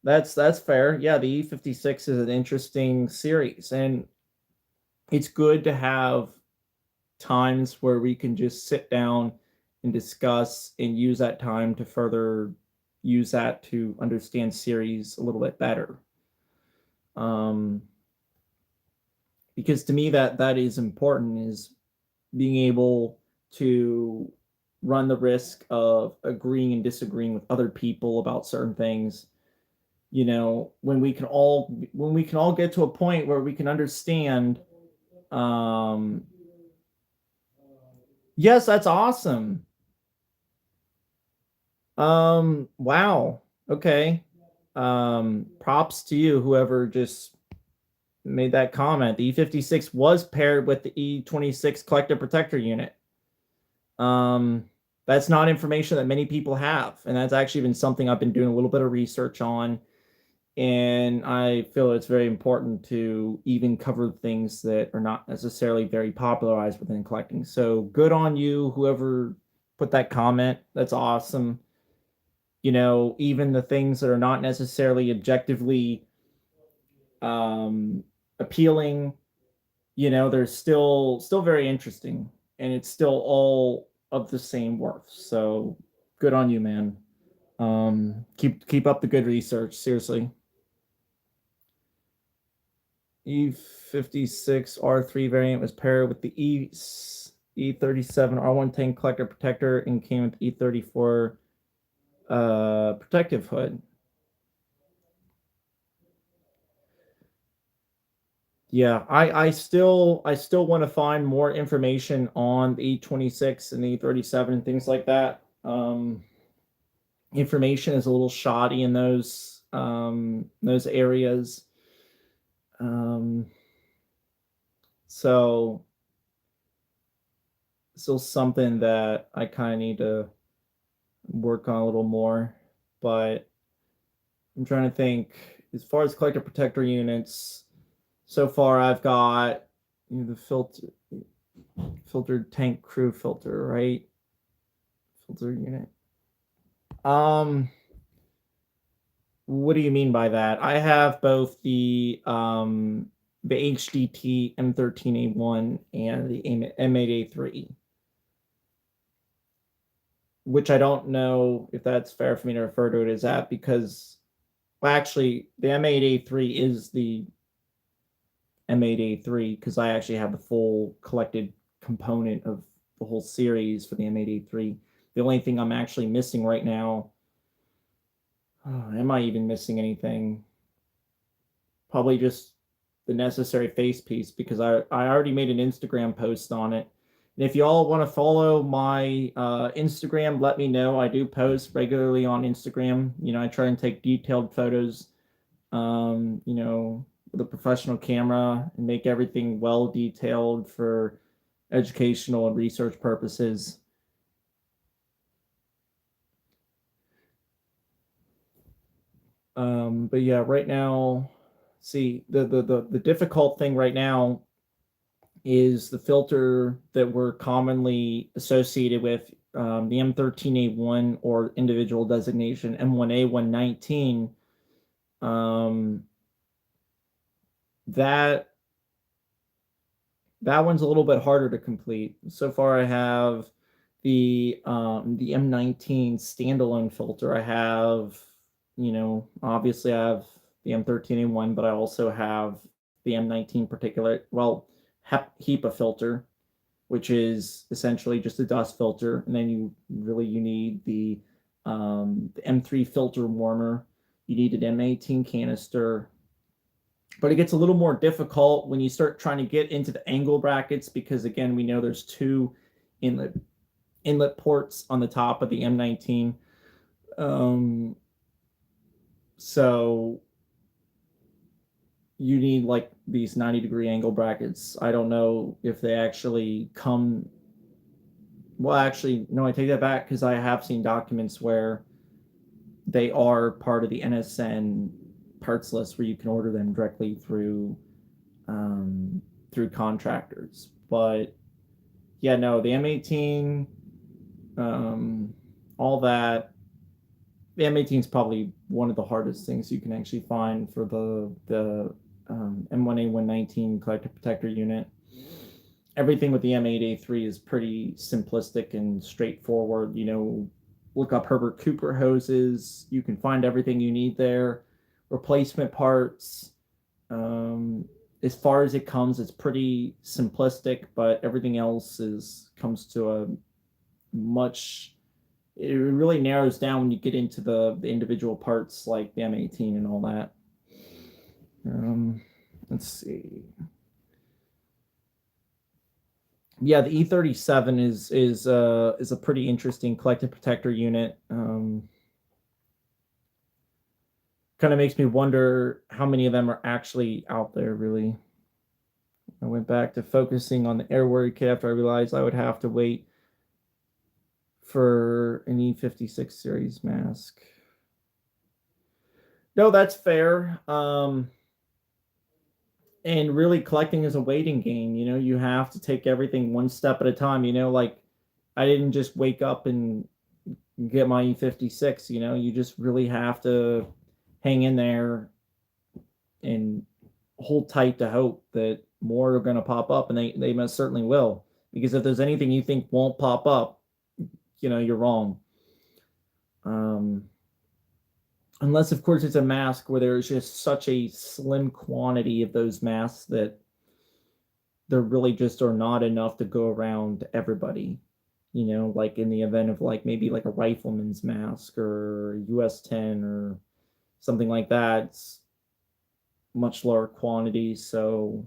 that's fair. Yeah, the E56 is an interesting series, and it's good to have times where we can just sit down and discuss and use that time to further use that to understand series a little bit better. Because to me that is important, is being able to run the risk of agreeing and disagreeing with other people about certain things. When we can all get to a point where we can understand. Yes, that's awesome. Wow. Okay. Props to you, whoever just made that comment. The E56 was paired with the E26 Collective Protector unit. That's not information that many people have, and that's actually been something I've been doing a little bit of research on. And I feel it's very important to even cover things that are not necessarily very popularized within collecting. So good on you, whoever put that comment. That's awesome. Even the things that are not necessarily objectively um, appealing, they're still very interesting, and it's still all of the same worth. So good on you, man. Keep up the good research. Seriously. E56 R3 variant was paired with the E37 R1 tank collector protector and came with E34 protective hood. Yeah, I still want to find more information on the E26 and the E37 and things like that. Information is a little shoddy in those areas. Um, so still something that I kind of need to work on a little more. But I'm trying to think as far as collector protector units. So far, I've got the filtered tank crew filter, right? Filter unit. Um, what do you mean by that? I have both the HDT M13A1 and the M8A3, which I don't know if that's fair for me to refer to it as that because, well, actually, the M8A3 is the M8A3 because I actually have the full collected component of the whole series for the M8A3. The only thing I'm actually missing right now, am I even missing anything? Probably just the necessary face piece because I already made an Instagram post on it. And if y'all want to follow my Instagram, let me know. I do post regularly on Instagram. I try and take detailed photos, with a professional camera and make everything well detailed for educational and research purposes. But yeah, right now, see the difficult thing right now is the filter that we're commonly associated with, the M13A1 or individual designation M1A119. Um, that that one's a little bit harder to complete. So far, I have the M19 standalone filter. I have, obviously I have the M13A1, but I also have the M19 particulate, well, HEPA filter, which is essentially just a dust filter, and then you need the M3 filter warmer. You need an M18 canister, but it gets a little more difficult when you start trying to get into the angle brackets because again we know there's two inlet inlet ports on the top of the M19. Um, so you need like these 90-degree angle brackets. I don't know if they actually come. Well, actually, no, I take that back because I have seen documents where they are part of the NSN parts list where you can order them directly through contractors. But yeah, no, the M18, all that. The M18 is probably one of the hardest things you can actually find for the M1A119 collector protector unit. Everything with the M8A3 is pretty simplistic and straightforward. Look up Herbert Cooper hoses. You can find everything you need there. Replacement parts. As far as it comes, it's pretty simplistic, but everything else comes to a much. It really narrows down when you get into the individual parts like the M18 and all that. Let's see. Yeah, the E37 is a pretty interesting collective protector unit. Kind of makes me wonder how many of them are actually out there. Really, I went back to focusing on the air warrior kit after I realized I would have to wait for an E56 series mask. No, that's fair. And really collecting is a waiting game. You have to take everything one step at a time. Like I didn't just wake up and get my E56. You just really have to hang in there and hold tight to hope that more are going to pop up, and they most certainly will. Because if there's anything you think won't pop up, you're wrong. Um, unless, of course, it's a mask where there's just such a slim quantity of those masks that there really just are not enough to go around everybody. Like in the event of like maybe like a rifleman's mask or US 10 or something like that, it's much lower quantity, so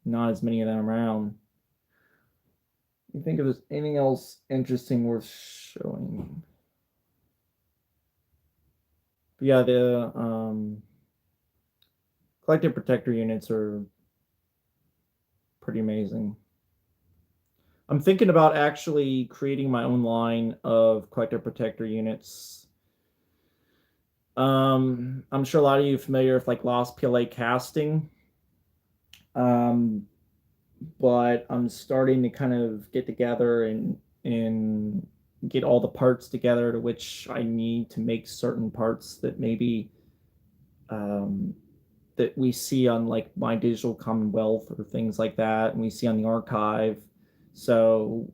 not as many of them around. You think if there's anything else interesting worth showing? But yeah, the collective protector units are pretty amazing. I'm thinking about actually creating my own line of collector protector units. I'm sure a lot of you are familiar with like Lost PLA casting. Um, but I'm starting to kind of get together and get all the parts together to which I need to make certain parts that maybe um, that we see on like My Digital Commonwealth or things like that, and we see on the archive. So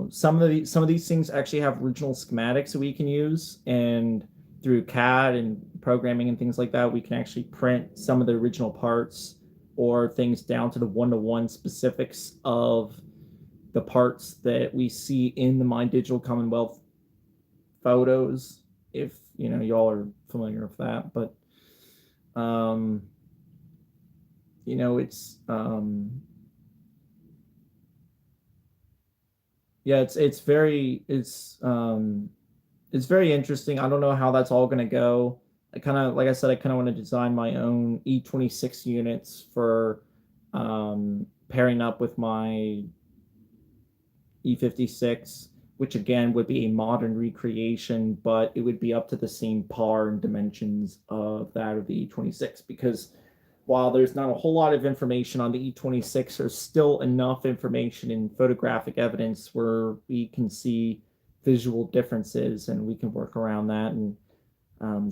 some of these things actually have original schematics that we can use, and through CAD and programming and things like that, we can actually print some of the original parts or things down to the one-to-one specifics of the parts that we see in the My Digital Commonwealth photos, if y'all are familiar with that. But um it's yeah, it's very interesting. I don't know how that's all going to go. I kind of, like I said, I kind of want to design my own E26 units for pairing up with my E56, which again would be a modern recreation, but it would be up to the same par and dimensions of that of the E26. Because while there's not a whole lot of information on the E26, there's still enough information in photographic evidence where we can see visual differences, and we can work around that and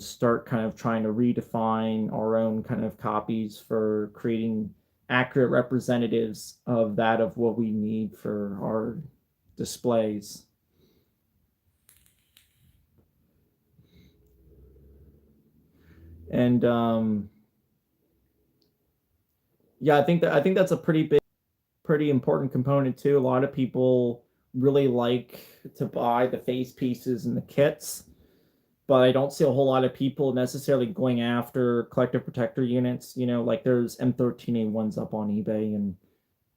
start kind of trying to redefine our own kind of copies for creating accurate representatives of that of what we need for our displays. And yeah, I think that's a pretty important component too. A lot of people really like to buy the face pieces and the kits, but I don't see a whole lot of people necessarily going after collective protector units. Like there's M13A1s up on eBay, and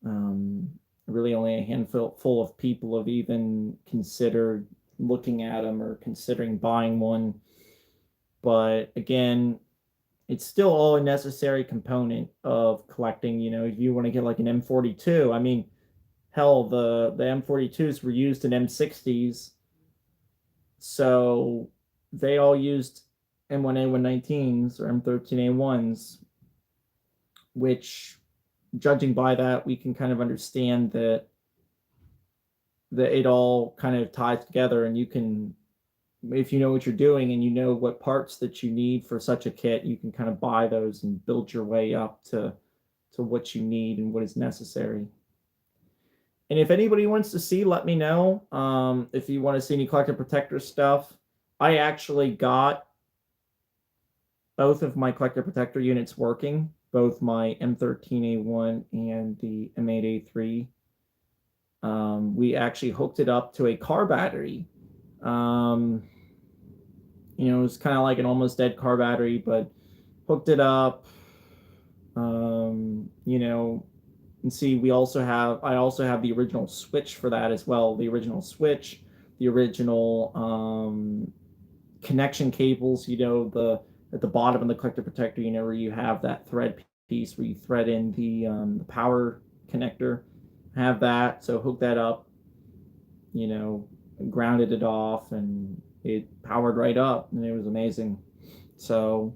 um, really only a handful full of people have even considered looking at them or considering buying one. But again, it's still all a necessary component of collecting. If you want to get like an M42, I mean, hell, the M42s were used in M60s, so they all used M1A119s or M13A1s, which, judging by that, we can kind of understand that it all kind of ties together, and you can, if you know what you're doing and you know what parts that you need for such a kit, you can kind of buy those and build your way up to what you need and what is necessary. And if anybody wants to see, let me know. If you want to see any collector protector stuff, I actually got both of my collector protector units working, both my M13A1 and the M8A3. We actually hooked it up to a car battery. Um, it was kind of like an almost dead car battery, but hooked it up. And see, I also have the original switch for that as well. The original switch, the original connection cables. The at the bottom of the collector protector, where you have that thread piece where you thread in the power connector. Have that, so hook that up. You know, Grounded it off, and it powered right up, and it was amazing. So,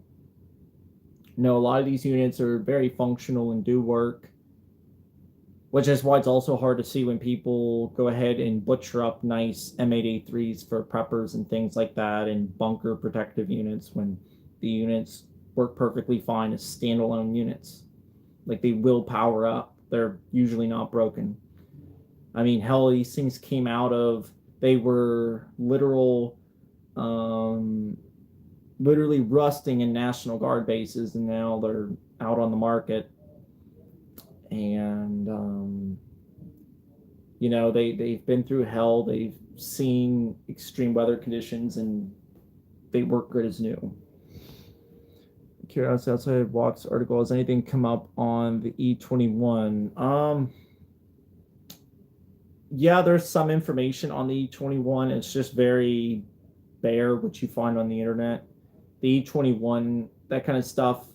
a lot of these units are very functional and do work, which is why it's also hard to see when people go ahead and butcher up nice M8A3s for preppers and things like that, and bunker protective units when the units work perfectly fine as standalone units. Like, they will power up. They're usually not broken. I mean, hell, these things came out of, they were literally rusting in National Guard bases, and now they're out on the market. And they've been through hell. They've seen extreme weather conditions, and they work good as new. Curiosity outside of Walk's article, has anything come up on the E21? Yeah, there's some information on the E21. It's just very bare, what you find on the internet. The E21, that kind of stuff.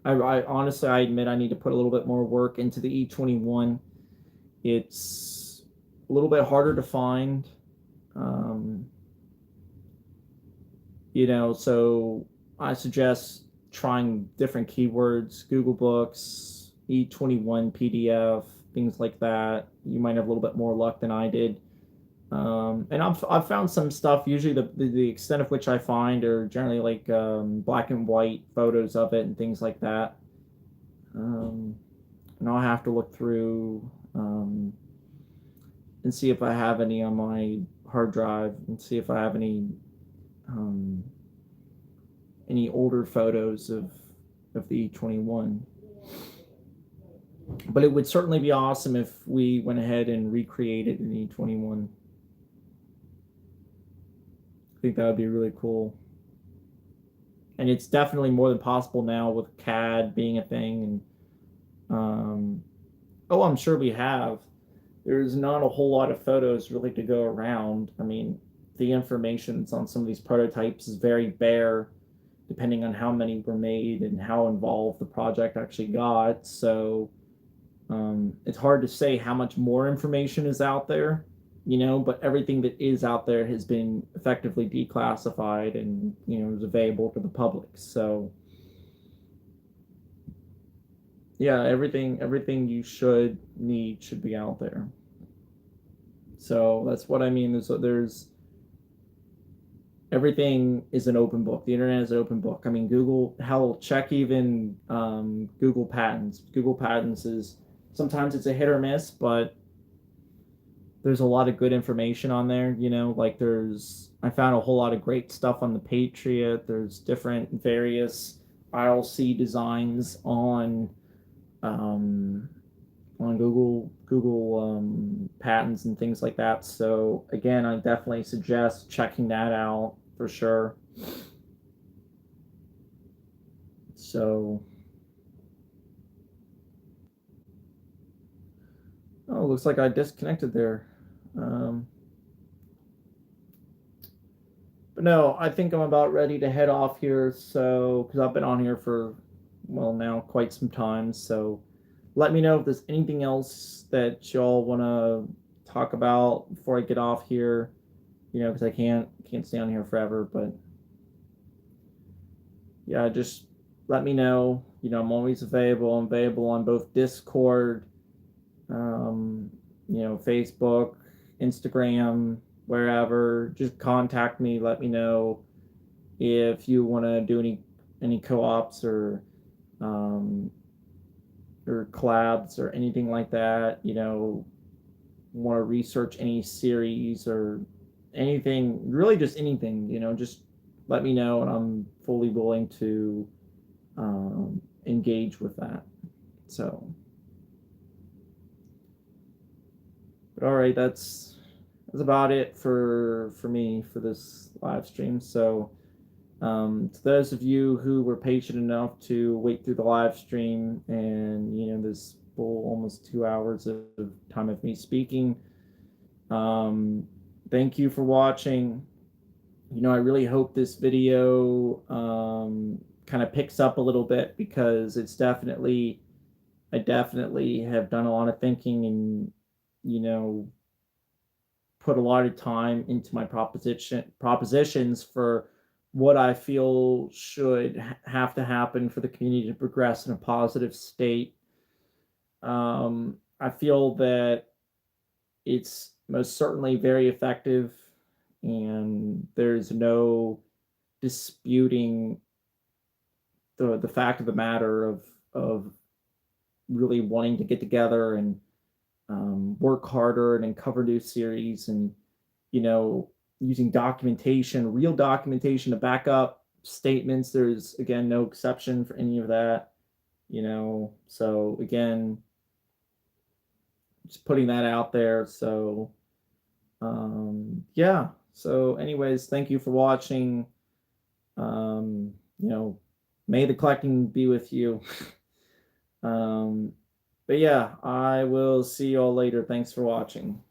I honestly, I admit I need to put a little bit more work into the E21. It's a little bit harder to find. Um, so I suggest trying different keywords, Google Books, E21 PDF, things like that. You might have a little bit more luck than I did. And I've found some stuff. Usually the extent of which I find are generally like black and white photos of it and things like that. And I'll have to look through and see if I have any on my hard drive, and see if I have any older photos of the E21. But it would certainly be awesome if we went ahead and recreated an E21. I think that would be really cool. And it's definitely more than possible now with CAD being a thing. And I'm sure we have. There's not a whole lot of photos really to go around. I mean, the information that's on some of these prototypes is very bare, depending on how many were made and how involved the project actually got. So it's hard to say how much more information is out there, but everything that is out there has been effectively declassified and, is available to the public. So yeah, everything you should need should be out there. So that's what I mean. There's everything is an open book. The internet is an open book. I mean, Google, hell, check even Google Patents. Google Patents is, sometimes it's a hit or miss, but there's a lot of good information on there. Like I found a whole lot of great stuff on the Patriot. There's different various ILC designs on Google Patents and things like that. So again, I definitely suggest checking that out for sure. So, looks like I disconnected there. But no, I think I'm about ready to head off here. So, because I've been on here for, well, now quite some time. So, let me know if there's anything else that y'all want to talk about before I get off here. Because I can't stay on here forever. But yeah, just let me know. I'm always available. I'm available on both Discord, Facebook, Instagram, wherever. Just contact me. Let me know if you want to do any co-ops or collabs or anything like that. Want to research any series or anything, really just anything. Just let me know, and I'm fully willing to engage with that. So, but all right, that's about it for me for this live stream. So, to those of you who were patient enough to wait through the live stream and this full almost 2 hours of time of me speaking, thank you for watching. I really hope this video kind of picks up a little bit, because I definitely have done a lot of thinking and put a lot of time into my propositions for what I feel should have to happen for the community to progress in a positive state. I feel that it's most certainly very effective, and there's no disputing the fact of the matter of really wanting to get together and work harder and uncover new series, and you know using documentation, real documentation to back up statements. There's again no exception for any of that. So again, just putting that out there. So yeah. So anyways, thank you for watching. um you know May the collecting be with you. um but yeah, I will see you all later. Thanks for watching.